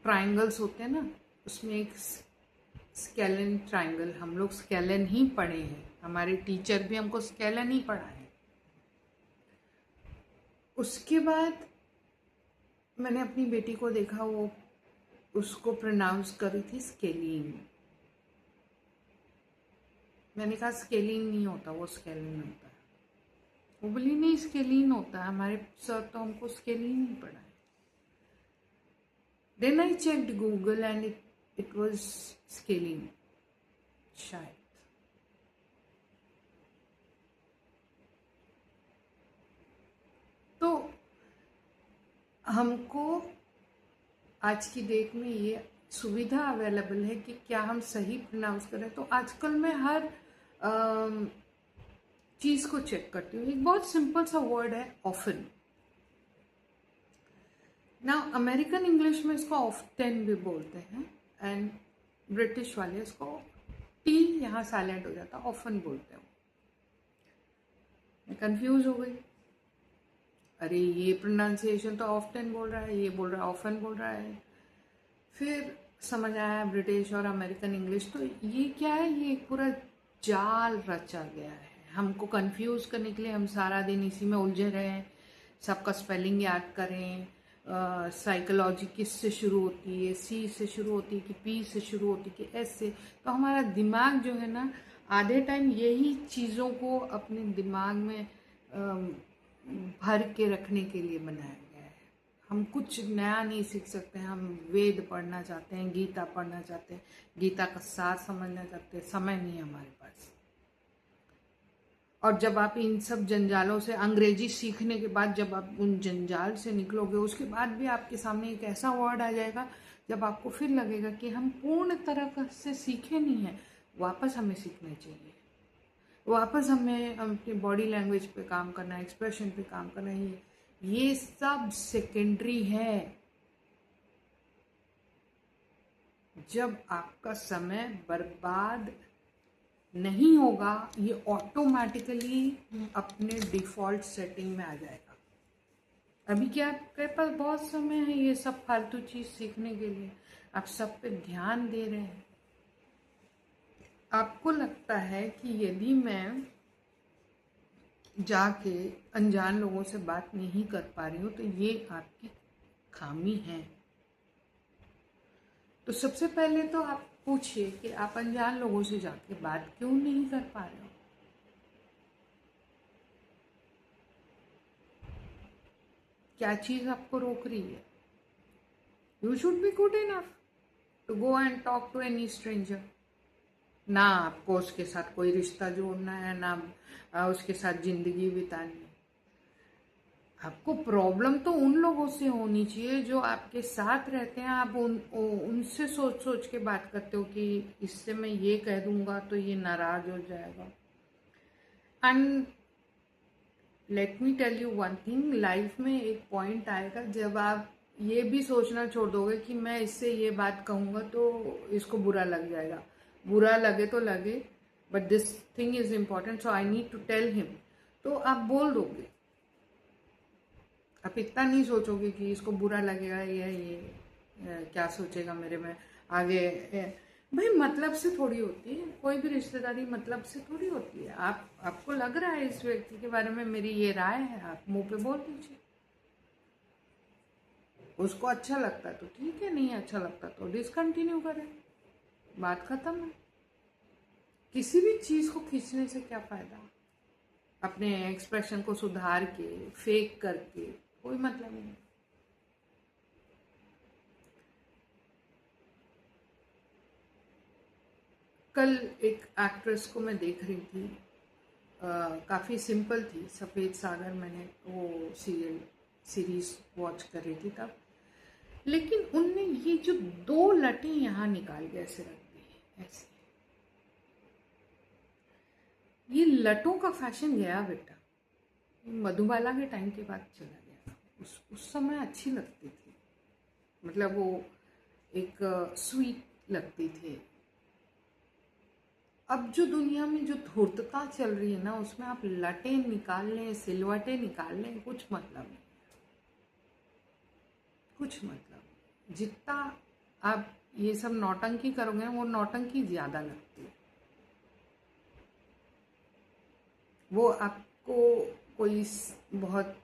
ट्राइंगल्स होते हैं ना, उसमें एक स्केलन ट्राइंगल, हम लोग स्केलन ही पढ़े हैं, हमारे टीचर भी हमको स्केलन ही पढ़ाए। उसके बाद मैंने अपनी बेटी को देखा, वो उसको प्रोनाउंस कर रही थी स्केलिंग। मैंने कहा स्केलिंग नहीं होता, वो स्केलिंग होता है। वो बोली नहीं स्केलिंग होता है, हमारे सर तो हमको स्केलिंग नहीं पढ़ाए। Then I checked Google and it was scaling शायद। तो हमको आज की डेट में ये सुविधा अवेलेबल है कि क्या हम सही प्रोनाउंस करें। तो आजकल मैं हर चीज को चेक करती हूँ। एक बहुत सिंपल सा वर्ड है ऑफन। ना अमेरिकन इंग्लिश में इसको ऑफ्टन भी बोलते हैं, एंड ब्रिटिश वाले इसको टी यहाँ साइलेंट हो जाता, ऑफन बोलते हैं। मैं कंफ्यूज हो गई, अरे ये प्रोनाउंसिएशन तो ऑफ्टन बोल रहा है, ये बोल रहा है ऑफन बोल रहा है। फिर समझ आया ब्रिटिश और अमेरिकन इंग्लिश, तो ये क्या है, ये एक पूरा जाल रचा गया है हमको कंफ्यूज करने के लिए। हम सारा दिन इसी में उलझे रहे हैं, सबका स्पेलिंग याद करें, साइकोलॉजी किस से शुरू होती है, सी से शुरू होती है कि पी से शुरू होती है कि एस से। तो हमारा दिमाग जो है ना, आधे टाइम यही चीज़ों को अपने दिमाग में भर के रखने के लिए बनाया गया है। हम कुछ नया नहीं सीख सकते हैं। हम वेद पढ़ना चाहते हैं, गीता पढ़ना चाहते हैं, गीता का सार समझना चाहते हैं, समय नहीं है हमारे पास। और जब आप इन सब जंजालों से, अंग्रेजी सीखने के बाद जब आप उन जंजाल से निकलोगे, उसके बाद भी आपके सामने एक ऐसा वर्ड आ जाएगा जब आपको फिर लगेगा कि हम पूर्ण तरह से सीखे नहीं हैं। वापस हमें सीखना चाहिए, वापस हमें अपनी बॉडी लैंग्वेज पे काम करना है, एक्सप्रेशन पे काम करना है। ये सब सेकेंडरी है। जब आपका समय बर्बाद नहीं होगा, ये ऑटोमेटिकली अपने डिफॉल्ट सेटिंग में आ जाएगा। अभी क्या आपके पास बहुत समय है ये सब फालतू चीज सीखने के लिए, आप सब पे ध्यान दे रहे हैं। आपको लगता है कि यदि मैं जाके अनजान लोगों से बात नहीं कर पा रही हूँ तो ये आपकी खामी है। तो सबसे पहले तो आप पूछिए कि आप अनजान लोगों से जाके बात क्यों नहीं कर पा रहे हो। क्या चीज आपको रोक रही है? You should be good enough to go and talk to any stranger. ना आपको उसके साथ कोई रिश्ता जोड़ना है, ना उसके साथ जिंदगी बितानी है। आपको प्रॉब्लम तो उन लोगों से होनी चाहिए जो आपके साथ रहते हैं। आप उनसे सोच सोच के बात करते हो कि इससे मैं ये कह दूंगा तो ये नाराज हो जाएगा। And let me tell you one thing, life में एक पॉइंट आएगा जब आप ये भी सोचना छोड़ दोगे कि मैं इससे ये बात कहूँगा तो इसको बुरा लग जाएगा। बुरा लगे तो लगे, but this thing is important, so I need to tell him. तो आप बोल दोगे, आप इतना नहीं सोचोगे कि इसको बुरा लगेगा या ये क्या सोचेगा मेरे में आगे। भाई मतलब से थोड़ी होती है कोई भी रिश्तेदारी, मतलब से थोड़ी होती है। आपको लग रहा है इस व्यक्ति के बारे में मेरी ये राय है, आप मुंह पे बोल दीजिए। उसको अच्छा लगता है तो ठीक है, नहीं अच्छा लगता तो डिसकंटिन्यू करें, बात खत्म है। किसी भी चीज को खींचने से क्या फायदा, अपने एक्सप्रेशन को सुधार के फेक करके कोई मतलब नहीं। कल एक एक्ट्रेस को मैं देख रही थी, काफ़ी सिंपल थी, सफ़ेद सागर, मैंने वो सीरीज वॉच कर रही थी तब। लेकिन उनने ये जो 2 लटें यहाँ निकाल के ऐसे रख दी, ऐसे। ये लटों का फैशन गया बेटा, मधुबाला के टाइम के बाद चला गया। उस समय अच्छी लगती थी, मतलब वो एक स्वीट लगती थी। अब जो दुनिया में जो धूर्तता चल रही है ना, उसमें आप लटें निकाल लें, सिलवटें निकाल लें, कुछ मतलब नहीं, कुछ मतलब नहीं। जितना आप ये सब नौटंकी करोगे वो नौटंकी ज्यादा लगती है। वो आपको कोई बहुत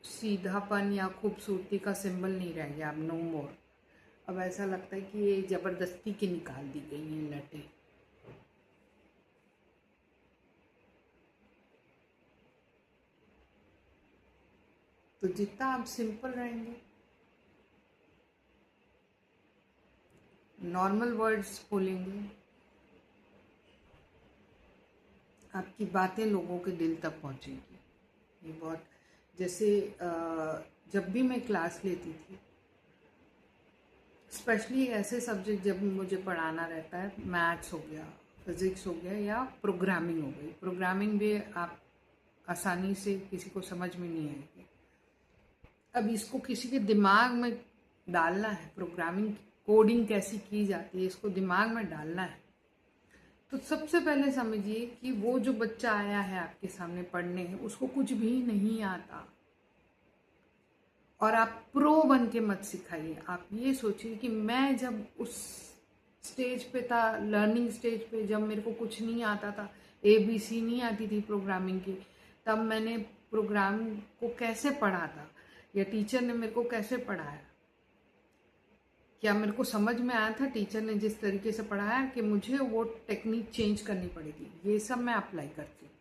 सीधापन या खूबसूरती का सिंबल नहीं रह गया। अब नो मोर। अब ऐसा लगता है कि ये जबरदस्ती की निकाल दी गई हैं लटें। तो जितना आप सिंपल रहेंगे, नॉर्मल वर्ड्स बोलेंगे, आपकी बातें लोगों के दिल तक पहुंचेंगी। ये बहुत, जैसे जब भी मैं क्लास लेती थी, स्पेशली ऐसे सब्जेक्ट जब मुझे पढ़ाना रहता है, मैथ्स हो गया, फिजिक्स हो गया, या प्रोग्रामिंग हो गई। प्रोग्रामिंग भी आप आसानी से किसी को समझ में नहीं आएगी। अब इसको किसी के दिमाग में डालना है, प्रोग्रामिंग कोडिंग कैसी की जाती है, इसको दिमाग में डालना है। तो सबसे पहले समझिए कि वो जो बच्चा आया है आपके सामने पढ़ने, उसको कुछ भी नहीं आता, और आप प्रो बन के मत सिखाइए। आप ये सोचिए कि मैं जब उस स्टेज पे था, लर्निंग स्टेज पे, जब मेरे को कुछ नहीं आता था, ABC नहीं आती थी प्रोग्रामिंग की, तब मैंने प्रोग्राम को कैसे पढ़ा था, या टीचर ने मेरे को कैसे पढ़ाया, क्या मेरे को समझ में आया था टीचर ने जिस तरीके से पढ़ाया, कि मुझे वो टेक्निक चेंज करनी पड़ेगी। ये सब मैं अप्लाई करती हूँ।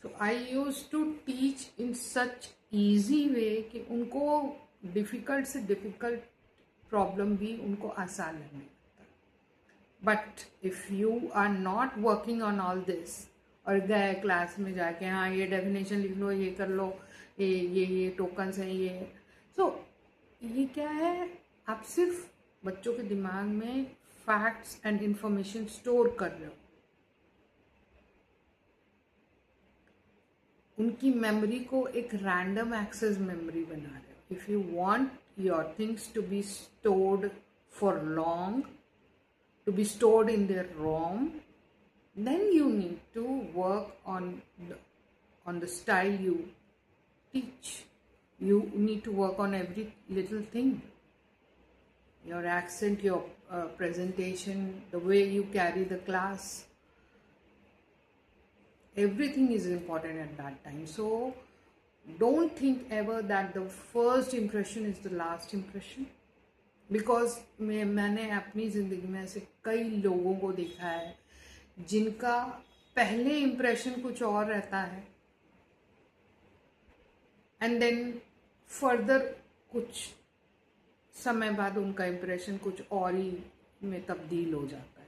So I used to teach in such easy way कि उनको डिफिकल्ट से डिफिकल्ट प्रॉब्लम भी उनको आसान लगने लगता है। But if you are not working on all this, और गए क्लास में जाके हाँ ये डेफिनेशन लिख लो, ये कर लो, ये टोकन्स हैं, ये सो ये क्या है, आप सिर्फ बच्चों के दिमाग में फैक्ट्स एंड इंफॉर्मेशन स्टोर कर रहे हो, उनकी मेमोरी को एक रैंडम एक्सेस मेमोरी बना रहे हो। If you want your things to be stored for long, to be stored in their room, then you need to work on the style you teach. You need to work on every little thing, your accent, your presentation, the way you carry the class, everything is important at that time. So don't think ever that the first impression is the last impression, because मैंने अपनी ज़िंदगी में ऐसे कई लोगों को देखा है जिनका पहले इम्प्रेशन कुछ और रहता है, एंड देन फर्दर कुछ समय बाद उनका इम्प्रेशन कुछ और ही में तब्दील हो जाता है।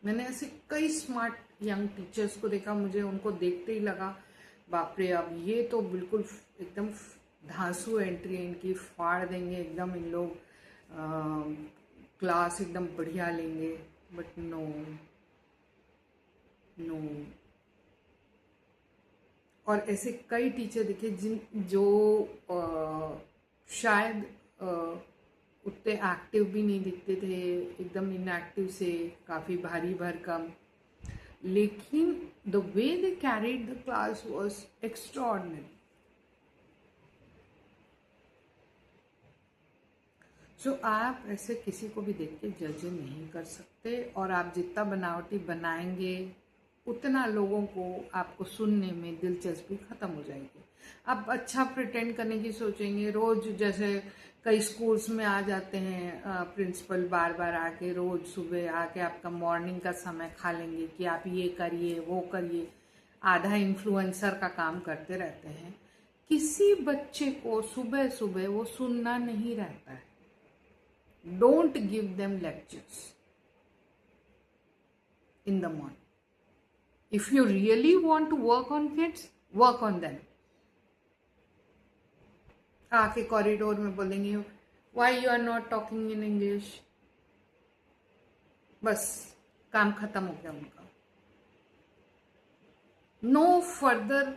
मैंने ऐसे कई स्मार्ट यंग टीचर्स को देखा, मुझे उनको देखते ही लगा बाप रे, अब ये तो बिल्कुल एकदम धांसू एंट्री इनकी, फाड़ देंगे एकदम इन लोग, क्लास एकदम बढ़िया लेंगे। But no no. और ऐसे कई टीचर देखे जो शायद उतने एक्टिव भी नहीं दिखते थे, एकदम इनएक्टिव से काफ़ी भारी भरकम, लेकिन the way they carried the class was extraordinary. So आप ऐसे किसी को भी देख के जज नहीं कर सकते, और आप जितना बनावटी बनाएंगे उतना लोगों को आपको सुनने में दिलचस्पी खत्म हो जाएगी। आप अच्छा प्रिटेंड करने की सोचेंगे, रोज जैसे कई स्कूल्स में आ जाते हैं प्रिंसिपल बार बार आके, रोज सुबह आके आपका मॉर्निंग का समय खा लेंगे कि आप ये करिए वो करिए, आधा इन्फ्लुएंसर का काम करते रहते हैं। किसी बच्चे को सुबह सुबह वो सुनना नहीं रहता है। Don't give them lectures in the morning. If you really want to work on kids, work on them. आके कॉरिडोर में बोलेंगे why you are not talking in English, बस काम खत्म हो गया उनका। नो फर्दर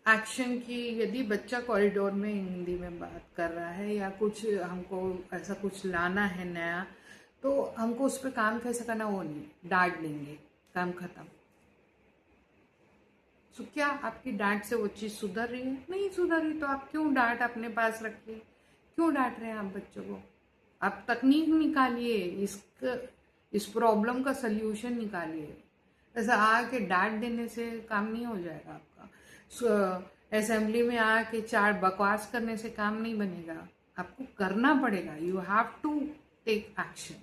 एक्शन की। यदि बच्चा कॉरिडोर में हिंदी में बात कर रहा है या कुछ हमको ऐसा कुछ लाना है नया, तो हमको उस पर काम कैसे करना वो नहीं, डांट देंगे, काम खत्म। तो क्या आपकी डांट से वो चीज़ सुधर रही है? नहीं सुधर रही, तो आप क्यों डांट अपने पास रखिए? क्यों डांट रहे हैं आप बच्चों को? आप तकनीक निकालिए, इस प्रॉब्लम का सल्यूशन निकालिए। ऐसा आके डांट देने से काम नहीं हो जाएगा आपका। असेंबली में आके 4 बकवास करने से काम नहीं बनेगा, आपको करना पड़ेगा। You have to take action.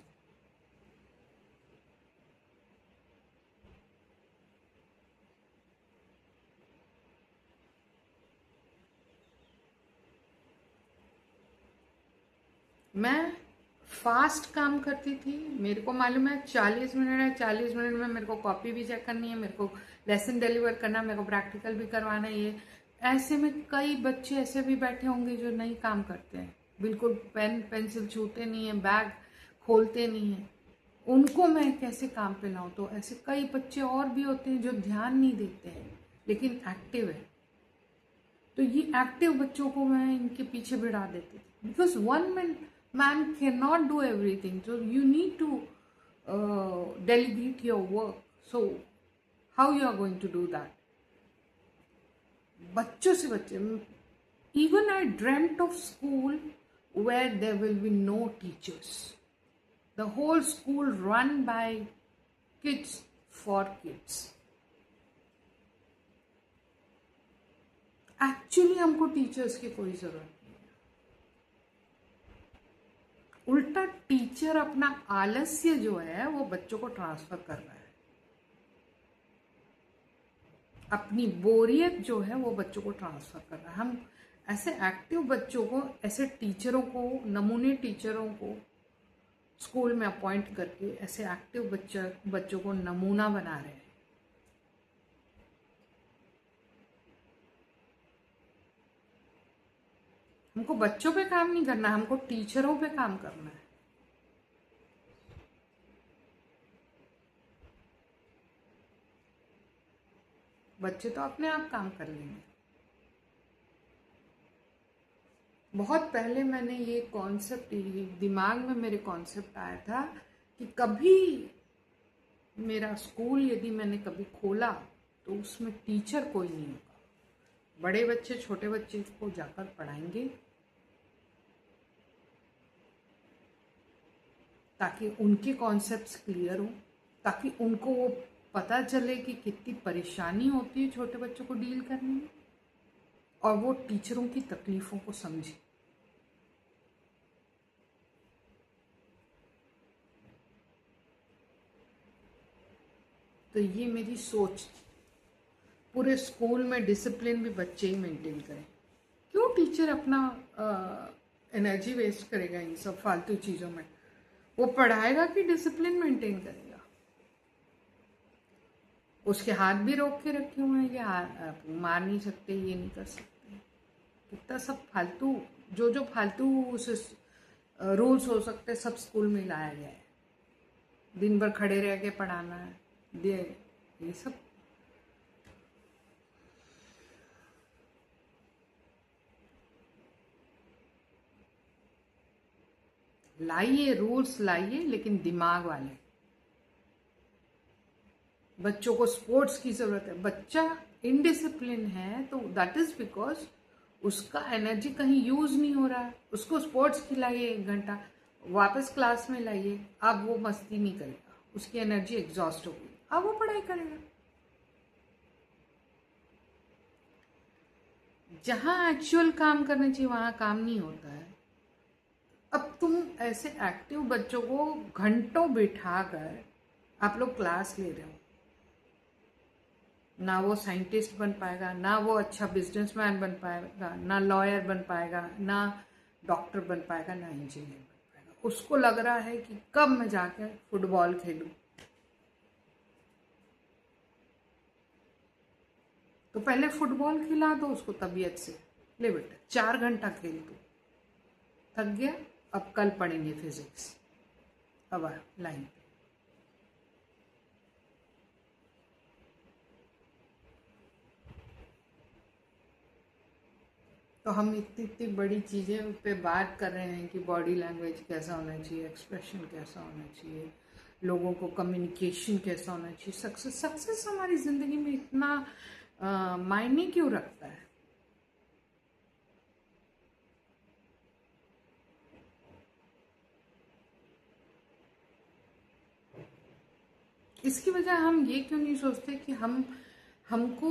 मैं फास्ट काम करती थी, मेरे को मालूम है 40 मिनट है, 40 मिनट में मेरे को कॉपी भी चेक करनी है, मेरे को लेसन डिलीवर करना, मेरे को प्रैक्टिकल भी करवाना है। ये ऐसे में कई बच्चे ऐसे भी बैठे होंगे जो नहीं काम करते हैं, बिल्कुल पेन पेंसिल छूते नहीं है, बैग खोलते नहीं है, उनको मैं कैसे काम पे लाऊं? तो ऐसे कई बच्चे और भी होते हैं जो ध्यान नहीं देते हैं लेकिन एक्टिव है। तो ये एक्टिव बच्चों को मैं इनके पीछे भिड़ा देती थी, because one man cannot do everything, so you need to delegate your work. So how you are going to do that? बच्चों से बच्चे, even I dreamt of school where there will be no teachers, the whole school run by kids for kids. Actually हमको टीचर्स की कोई जरूरत नहीं, उल्टा टीचर अपना आलस्य जो है वो बच्चों को ट्रांसफर कर रहा है, अपनी बोरियत जो है वो बच्चों को ट्रांसफर कर रहा है। हम ऐसे एक्टिव बच्चों को, ऐसे टीचरों को, नमूने टीचरों को स्कूल में अपॉइंट करके ऐसे एक्टिव बच्चों को नमूना बना रहे हैं। हमको बच्चों पे काम नहीं करना, हमको टीचरों पे काम करना है। बच्चे तो अपने आप काम कर लेंगे। बहुत पहले मैंने ये कॉन्सेप्ट, दिमाग में मेरे कॉन्सेप्ट आया था कि कभी मेरा स्कूल यदि मैंने कभी खोला तो उसमें टीचर कोई नहीं होगा, बड़े बच्चे छोटे बच्चे को जाकर पढ़ाएंगे ताकि उनके कॉन्सेप्ट्स क्लियर हो, ताकि उनको वो पता चले कि कितनी परेशानी होती है छोटे बच्चों को डील करने में, और वो टीचरों की तकलीफों को समझे। तो ये मेरी सोच थी। पूरे स्कूल में डिसिप्लिन भी बच्चे ही मेंटेन करें। क्यों टीचर अपना एनर्जी वेस्ट करेगा इन सब फालतू चीज़ों में। वो पढ़ाएगा कि डिसिप्लिन मेंटेन करेगा? उसके हाथ भी रोक के रखे हुए हैं कि आप मार नहीं सकते, ये नहीं कर सकते। कितना सब फालतू, जो फालतू रूल्स हो सकते सब स्कूल में लाया गया है। दिन भर खड़े रह के पढ़ाना है, ये सब। लाइए रूल्स लाइए, लेकिन दिमाग वाले। बच्चों को स्पोर्ट्स की जरूरत है। बच्चा इनडिसिप्लिन है तो दैट इज बिकॉज उसका एनर्जी कहीं यूज नहीं हो रहा है। उसको स्पोर्ट्स खिलाइए 1 घंटा, वापस क्लास में लाइए, अब वो मस्ती नहीं करेगा, उसकी एनर्जी एग्जॉस्ट हो गई, अब वो पढ़ाई करेगा। जहां एक्चुअल काम करना चाहिए वहां काम नहीं होता है। अब तुम ऐसे एक्टिव बच्चों को घंटों बिठा कर आप लोग क्लास ले रहे हो, ना वो साइंटिस्ट बन पाएगा, ना वो अच्छा बिजनेसमैन बन पाएगा, ना लॉयर बन पाएगा, ना डॉक्टर बन पाएगा, ना इंजीनियर बन पाएगा। उसको लग रहा है कि कब मैं जाकर फुटबॉल खेलूं। तो पहले फुटबॉल खिला दो उसको तबीयत से, ले बेटा 4 घंटा खेल तू, थक गया, अब कल पढ़ेंगे फिजिक्स, अब आ लाइन पे। तो हम इतनी इतनी बड़ी चीज़ें पे बात कर रहे हैं कि बॉडी लैंग्वेज कैसा होना चाहिए, एक्सप्रेशन कैसा होना चाहिए, लोगों को कम्युनिकेशन कैसा होना चाहिए। सक्सेस हमारी ज़िंदगी में इतना मायने क्यों रखता है? इसकी वजह हम ये क्यों नहीं सोचते कि हमको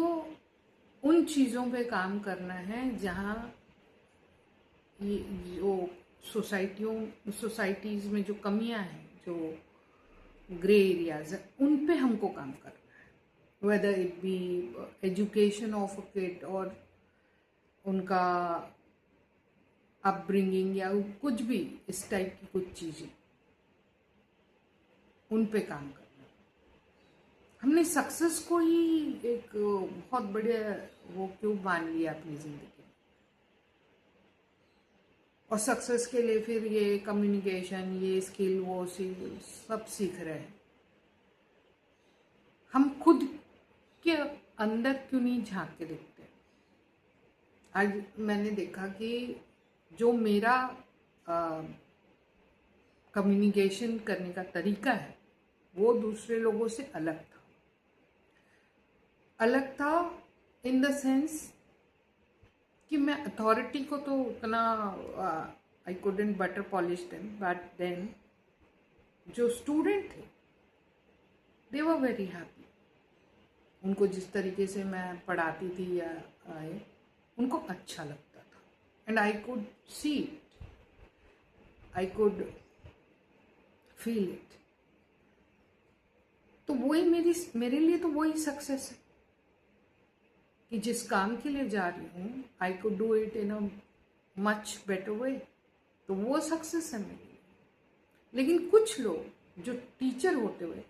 उन चीज़ों पे काम करना है जहाँ ये जो सोसाइटीज़ में जो कमियां हैं, जो ग्रे एरियाज हैं, उन पे हमको काम करना है। Whether it be education of a kid और उनका अपब्रिंगिंग या कुछ भी इस टाइप की कुछ चीज़ें, उन पे काम करना। हमने सक्सेस को ही एक बहुत बड़े वो क्यों मान लिया अपनी ज़िंदगी में, और सक्सेस के लिए फिर ये कम्युनिकेशन, ये स्किल, वो सब सीख रहे हैं। हम खुद के अंदर क्यों नहीं झांक के देखते? आज मैंने देखा कि जो मेरा कम्युनिकेशन करने का तरीका है वो दूसरे लोगों से अलग था इन द सेंस कि मैं अथॉरिटी को तो उतना I couldn't butter polish them, but then जो स्टूडेंट थे दे वर वेरी हैप्पी। उनको जिस तरीके से मैं पढ़ाती थी या उनको अच्छा लगता था, and I could see it, I could feel it. तो वही मेरे लिए तो वही सक्सेस है कि जिस काम के लिए जा रही हूँ I could do it in a much better way, तो वो सक्सेस है मेरे लिए। लेकिन कुछ लोग जो टीचर होते हुए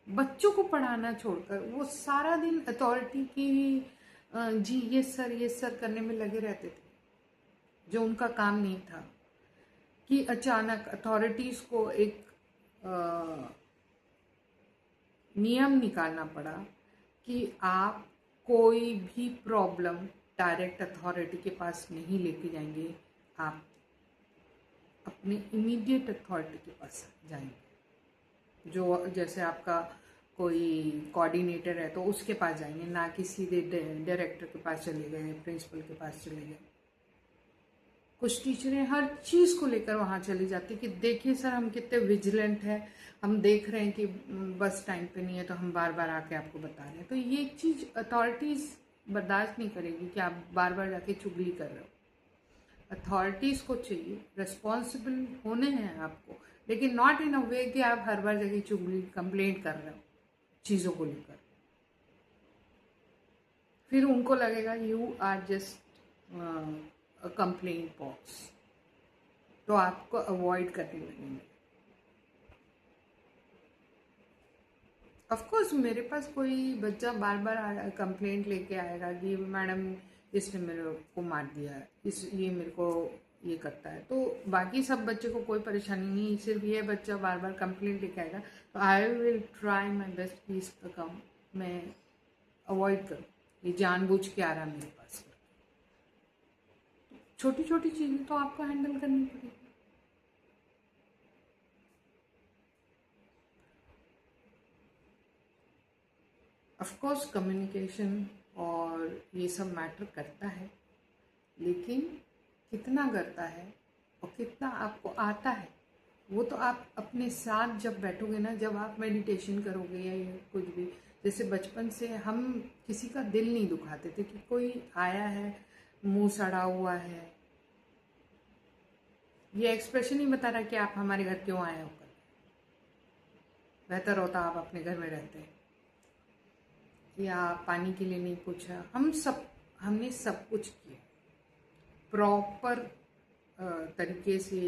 बच्चों को पढ़ाना छोड़कर वो सारा दिन अथॉरिटी की जी ये सर करने में लगे रहते थे, जो उनका काम नहीं था। कि अचानक अथॉरिटीज को एक नियम निकालना पड़ा कि आप कोई भी प्रॉब्लम डायरेक्ट अथॉरिटी के पास नहीं लेके जाएंगे, आप अपने इमीडिएट अथॉरिटी के पास जाएंगे। जो जैसे आपका कोई कोऑर्डिनेटर है तो उसके पास जाएंगे, ना कि सीधे डायरेक्टर के पास चले गए, प्रिंसिपल के पास चले गए। कुछ टीचरें हर चीज़ को लेकर वहाँ चली जाती कि देखिए सर हम कितने विजिलेंट हैं, हम देख रहे हैं कि बस टाइम पे नहीं है तो हम बार बार आके आपको बता रहे हैं। तो ये चीज़ अथॉरिटीज़ बर्दाश्त नहीं करेगी कि आप बार बार जाके चुगली कर रहे हो। अथॉरिटीज़ को चाहिए रिस्पॉन्सिबल होने हैं आपको, लेकिन नॉट इन अ वे कि आप हर बार जाके चुगली कंप्लेंट कर रहे हो चीज़ों को लेकर। फिर उनको लगेगा you are just a complaint box. तो आपको अवॉइड करने लगेंगे। ऑफ कोर्स मेरे पास कोई बच्चा बार बार कंप्लेंट लेके आएगा कि मैडम इसने मेरे को मार दिया, ये मेरे को ये करता है, तो बाकी सब बच्चे को कोई परेशानी नहीं, सिर्फ ये बच्चा बार बार कंप्लेंट लेके आएगा, तो I will try my best कि इसका काम मैं अवॉइड करूँ, ये जानबूझ के आ रहा मेरे पास। छोटी छोटी चीज़ें तो आपको हैंडल करनी पड़ेगी। ऑफ कोर्स कम्युनिकेशन और ये सब मैटर करता है, लेकिन कितना करता है और कितना आपको आता है वो तो आप अपने साथ जब बैठोगे ना, जब आप मेडिटेशन करोगे या कुछ भी, जैसे बचपन से हम किसी का दिल नहीं दुखाते थे कि कोई आया है मुंह सड़ा हुआ है, ये एक्सप्रेशन ही बता रहा कि आप हमारे घर क्यों आए होकर, बेहतर होता आप अपने घर में रहते हैं, या पानी के लिए नहीं पूछा। हमने सब कुछ किया, प्रॉपर तरीके से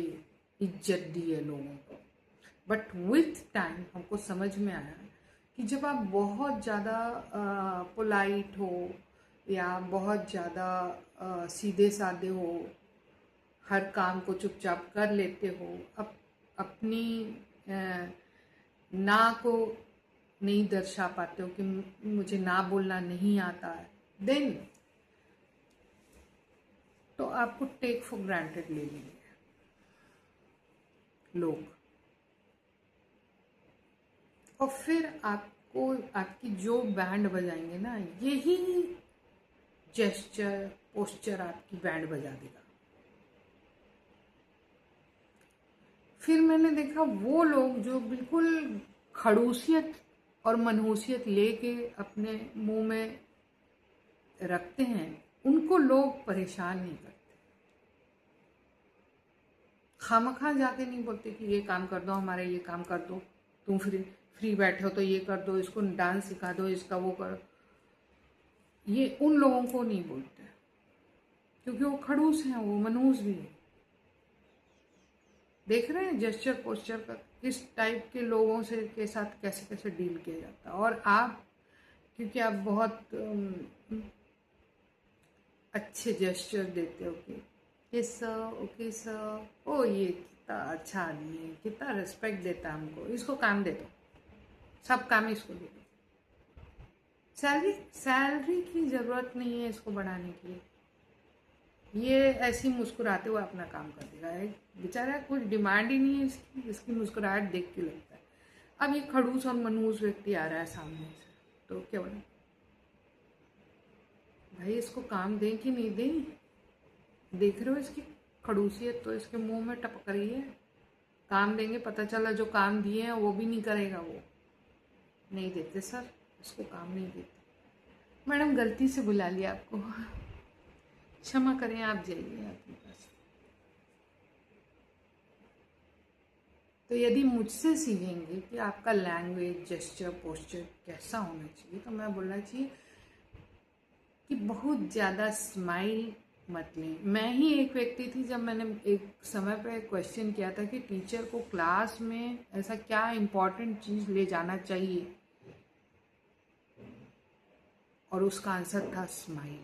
इज्जत दी है लोगों को, बट विथ टाइम हमको समझ में आया कि जब आप बहुत ज़्यादा पोलाइट हो या बहुत ज़्यादा सीधे साधे हो, हर काम को चुपचाप कर लेते हो, अपनी ना को नहीं दर्शा पाते हो कि मुझे ना बोलना नहीं आता है, देन तो आपको टेक फॉर ग्रांटेड ले लेंगे लोग, और फिर आपको आपकी जो बैंड बजाएंगे ना, यही जेस्चर पोस्चर आपकी बैंड बजा देगा। फिर मैंने देखा वो लोग जो बिल्कुल खड़ूसियत और मनहूसियत लेके अपने मुंह में रखते हैं, उनको लोग परेशान नहीं करते, खामखा जाके नहीं बोलते कि ये काम कर दो, हमारा ये काम कर दो, तुम फ्री बैठे हो तो ये कर दो, इसको डांस सिखा दो, इसका वो करो, ये उन लोगों को नहीं बोलते क्योंकि वो खड़ूस हैं, वो मनहूस भी है। देख रहे हैं जेस्चर पोस्चर का किस टाइप के लोगों से के साथ कैसे कैसे डील किया जाता है। और आप क्योंकि आप बहुत अच्छे जेस्चर देते हो कि किस ओके सर, ओ ये कितना अच्छा आदमी है, कितना रिस्पेक्ट देता है हमको, इसको काम दे दो, सब काम इसको दे दो, सैलरी की ज़रूरत नहीं है इसको बढ़ाने के लिए, ये ऐसे ही मुस्कुराते हुए अपना काम कर देगा, बेचारा कुछ डिमांड ही नहीं है इसकी मुस्कुराहट देख के लगता है। अब ये खड़ूस और मनहूस व्यक्ति आ रहा है सामने से, तो क्या बोले भाई इसको काम दें कि नहीं दें, देख रहे हो इसकी खड़ूसियत तो इसके मुंह में टपक रही है, काम देंगे पता चला जो काम दिए हैं वो भी नहीं करेगा, वो नहीं देते सर, इसको काम नहीं देते। मैडम गलती से बुला लिया आपको, क्षमा करें, आप जाइए आपके पास। तो यदि मुझसे सीखेंगे कि आपका लैंग्वेज जेस्चर पोस्चर कैसा होना चाहिए, तो मैं बोलना चाहिए कि बहुत ज़्यादा स्माइल मत लें। मैं ही एक व्यक्ति थी जब मैंने एक समय पे क्वेश्चन किया था कि टीचर को क्लास में ऐसा क्या इम्पोर्टेंट चीज़ ले जाना चाहिए, और उसका आंसर था स्माइल।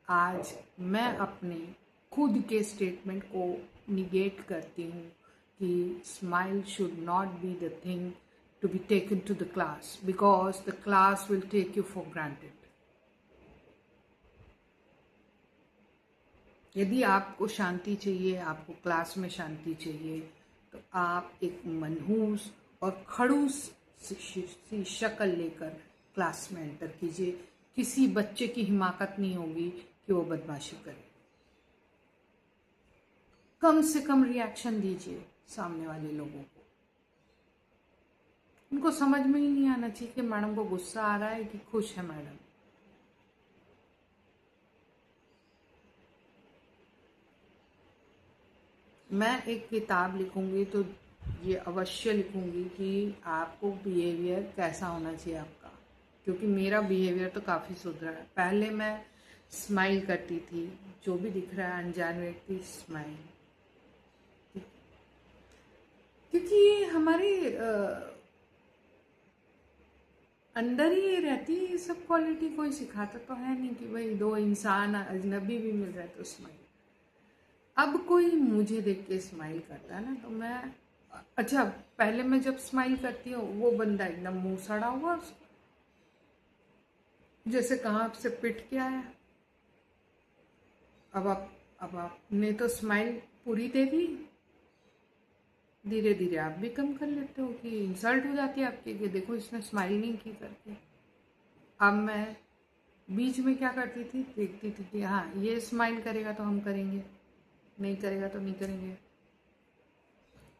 आज मैं अपने खुद के स्टेटमेंट को निगेट करती हूँ कि smile should not be the thing to be taken to the class, because the class will take you for granted. यदि आपको शांति चाहिए, आपको क्लास में शांति चाहिए, तो आप एक मनहूस और खड़ूस सी शक्ल लेकर क्लास में एंटर कीजिए। किसी बच्चे की हिमाकत नहीं होगी कि वो बदमाशी करे। कम से कम रिएक्शन दीजिए सामने वाले लोगों को। उनको समझ में ही नहीं आना चाहिए कि मैडम को गुस्सा आ रहा है कि खुश है मैडम। मैं एक किताब लिखूंगी तो ये अवश्य लिखूंगी कि आपको बिहेवियर कैसा होना चाहिए आपका, क्योंकि मेरा बिहेवियर तो काफ़ी सुधरा है। पहले मैं स्माइल करती थी, जो भी दिख रहा है अनजान व्यक्ति स्माइल, क्योंकि ये हमारे अंदर ही रहती है ये सब क्वालिटी। कोई सिखाता तो है नहीं कि भाई दो इंसान अजनबी भी मिल रहे तो स्माइल। अब कोई मुझे देख के स्माइल करता है ना तो मैं, अच्छा पहले मैं जब स्माइल करती हूँ वो बंदा एकदम मुंह सड़ा हुआ उसका, जैसे कहाँ से पिट के आया। अब आपने तो स्माइल पूरी दे दी, धीरे धीरे आप भी कम कर लेते हो कि इंसल्ट हो जाती है आपकी कि देखो इसने स्माइल नहीं की करके। अब मैं बीच में क्या करती थी, देखती थी कि हाँ ये स्माइल करेगा तो हम करेंगे, नहीं करेगा तो नहीं करेंगे।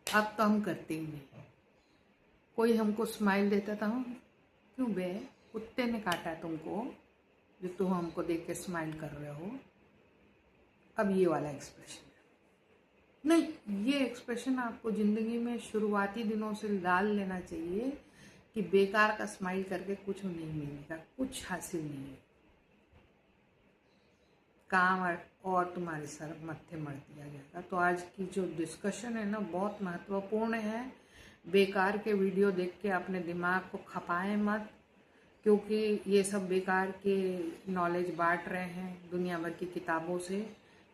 अब तो हम करते ही नहीं। कोई हमको स्माइल देता था, हम क्यों बे, कुत्ते ने काटा है तुमको जो तुम हमको देख के स्माइल कर रहे हो। अब ये वाला एक्सप्रेशन नहीं, ये एक्सप्रेशन आपको ज़िंदगी में शुरुआती दिनों से डाल लेना चाहिए कि बेकार का स्माइल करके कुछ नहीं मिलेगा, कुछ हासिल नहीं है, काम और तुम्हारे सर मत्थे मर दिया जाएगा। तो आज की जो डिस्कशन है ना बहुत महत्वपूर्ण है। बेकार के वीडियो देख के अपने दिमाग को खपाएं मत, क्योंकि ये सब बेकार के नॉलेज बांट रहे हैं दुनिया भर की किताबों से।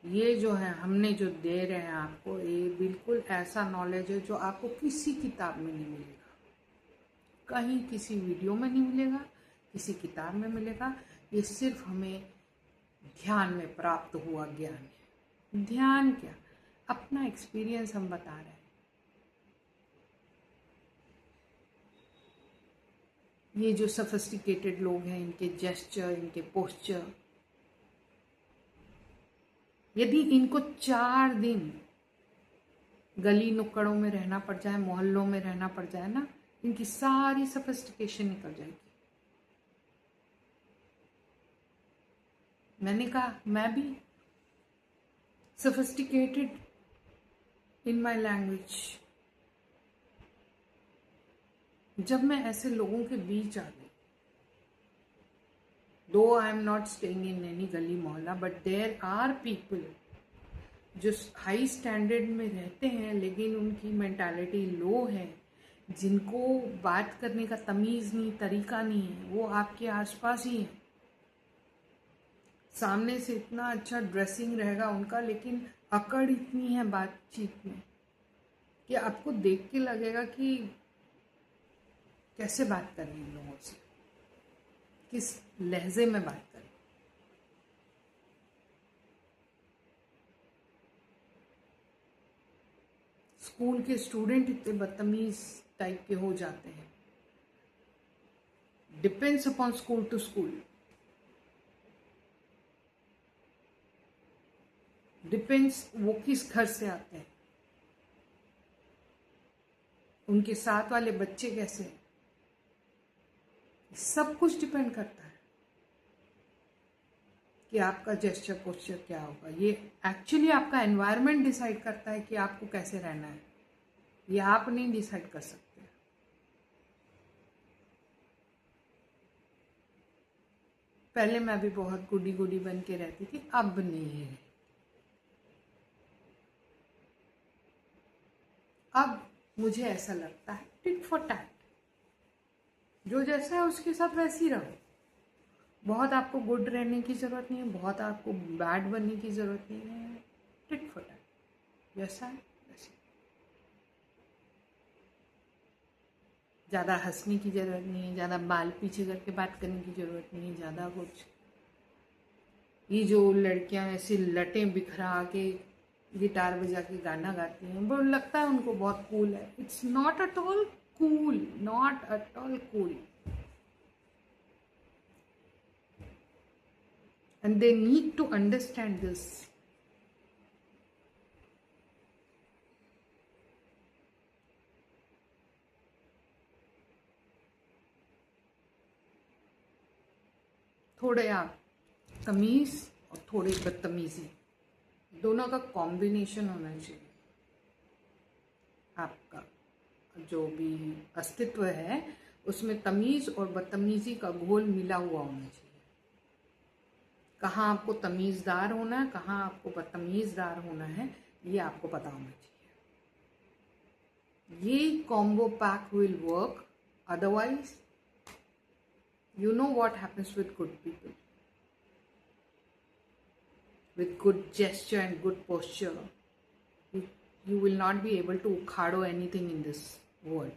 ये जो है हमने जो दे रहे हैं आपको, ये बिल्कुल ऐसा नॉलेज है जो आपको किसी किताब में नहीं मिलेगा, कहीं किसी वीडियो में नहीं मिलेगा, किसी किताब में मिलेगा। ये सिर्फ हमें ध्यान में प्राप्त हुआ ज्ञान है। ध्यान क्या, अपना एक्सपीरियंस हम बता रहे हैं। ये जो सोफिस्टिकेटेड लोग हैं, इनके जेस्चर, इनके पोस्चर, यदि इनको 4 दिन गली नुक्कड़ों में रहना पड़ जाए, मोहल्लों में रहना पड़ जाए ना, इनकी सारी सोफिस्टिकेशन निकल जाएगी। मैंने कहा मैं भी सोफिस्टिकेटेड इन माय लैंग्वेज। जब मैं ऐसे लोगों के बीच आ गई, दो आई am not staying in any गली मोहल्ला, बट देयर आर पीपल जो हाई स्टैंडर्ड में रहते हैं लेकिन उनकी मेंटालिटी लो है, जिनको बात करने का तमीज़ नहीं, तरीका नहीं है, वो आपके आसपास ही है। सामने से इतना अच्छा ड्रेसिंग रहेगा उनका, लेकिन अकड़ इतनी है बातचीत में कि आपको देख के लगेगा कि कैसे बात करें इन लोगों से, किस लहजे में बात करें। स्कूल के स्टूडेंट इतने बदतमीज टाइप के हो जाते हैं। Depends upon school to school, depends वो किस घर से आते हैं, उनके साथ वाले बच्चे कैसे हैं, सब कुछ डिपेंड करता है कि आपका जेस्चर पोस्चर क्या होगा। ये एक्चुअली आपका एनवायरनमेंट डिसाइड करता है कि आपको कैसे रहना है, ये आप नहीं डिसाइड कर सकते। पहले मैं भी बहुत गुडी गुडी बन के रहती थी, अब नहीं है। अब मुझे ऐसा लगता है टिट फॉर टैट, जो जैसा है उसके साथ वैसे ही रहो। बहुत आपको गुड रहने की ज़रूरत नहीं है, बहुत आपको बैड बनने की ज़रूरत नहीं है। टिट फॉर टैट, जैसा है वैसे। ज़्यादा हंसने की ज़रूरत नहीं है, ज़्यादा बाल पीछे करके बात करने की ज़रूरत नहीं है, ज़्यादा कुछ। ये जो लड़कियां ऐसे लटें बिखरा के गिटार बजा के गाना गाती हैं, वो लगता है उनको बहुत कूल है। It's not at all cool, not at all cool. And they need to understand this. थोड़े आप तमीज़ और थोड़ी बदतमीज़ी, दोनों का कॉम्बिनेशन होना चाहिए। आपका जो भी अस्तित्व है उसमें तमीज़ और बदतमीज़ी का घोल मिला हुआ होना चाहिए। कहाँ आपको तमीज़दार होना है, कहाँ आपको बदतमीज़दार होना है, ये आपको पता होना चाहिए। ये combo pack will work. Otherwise, you know what happens with good people. With good gesture and good posture, you will not be able to ukhado anything in this world.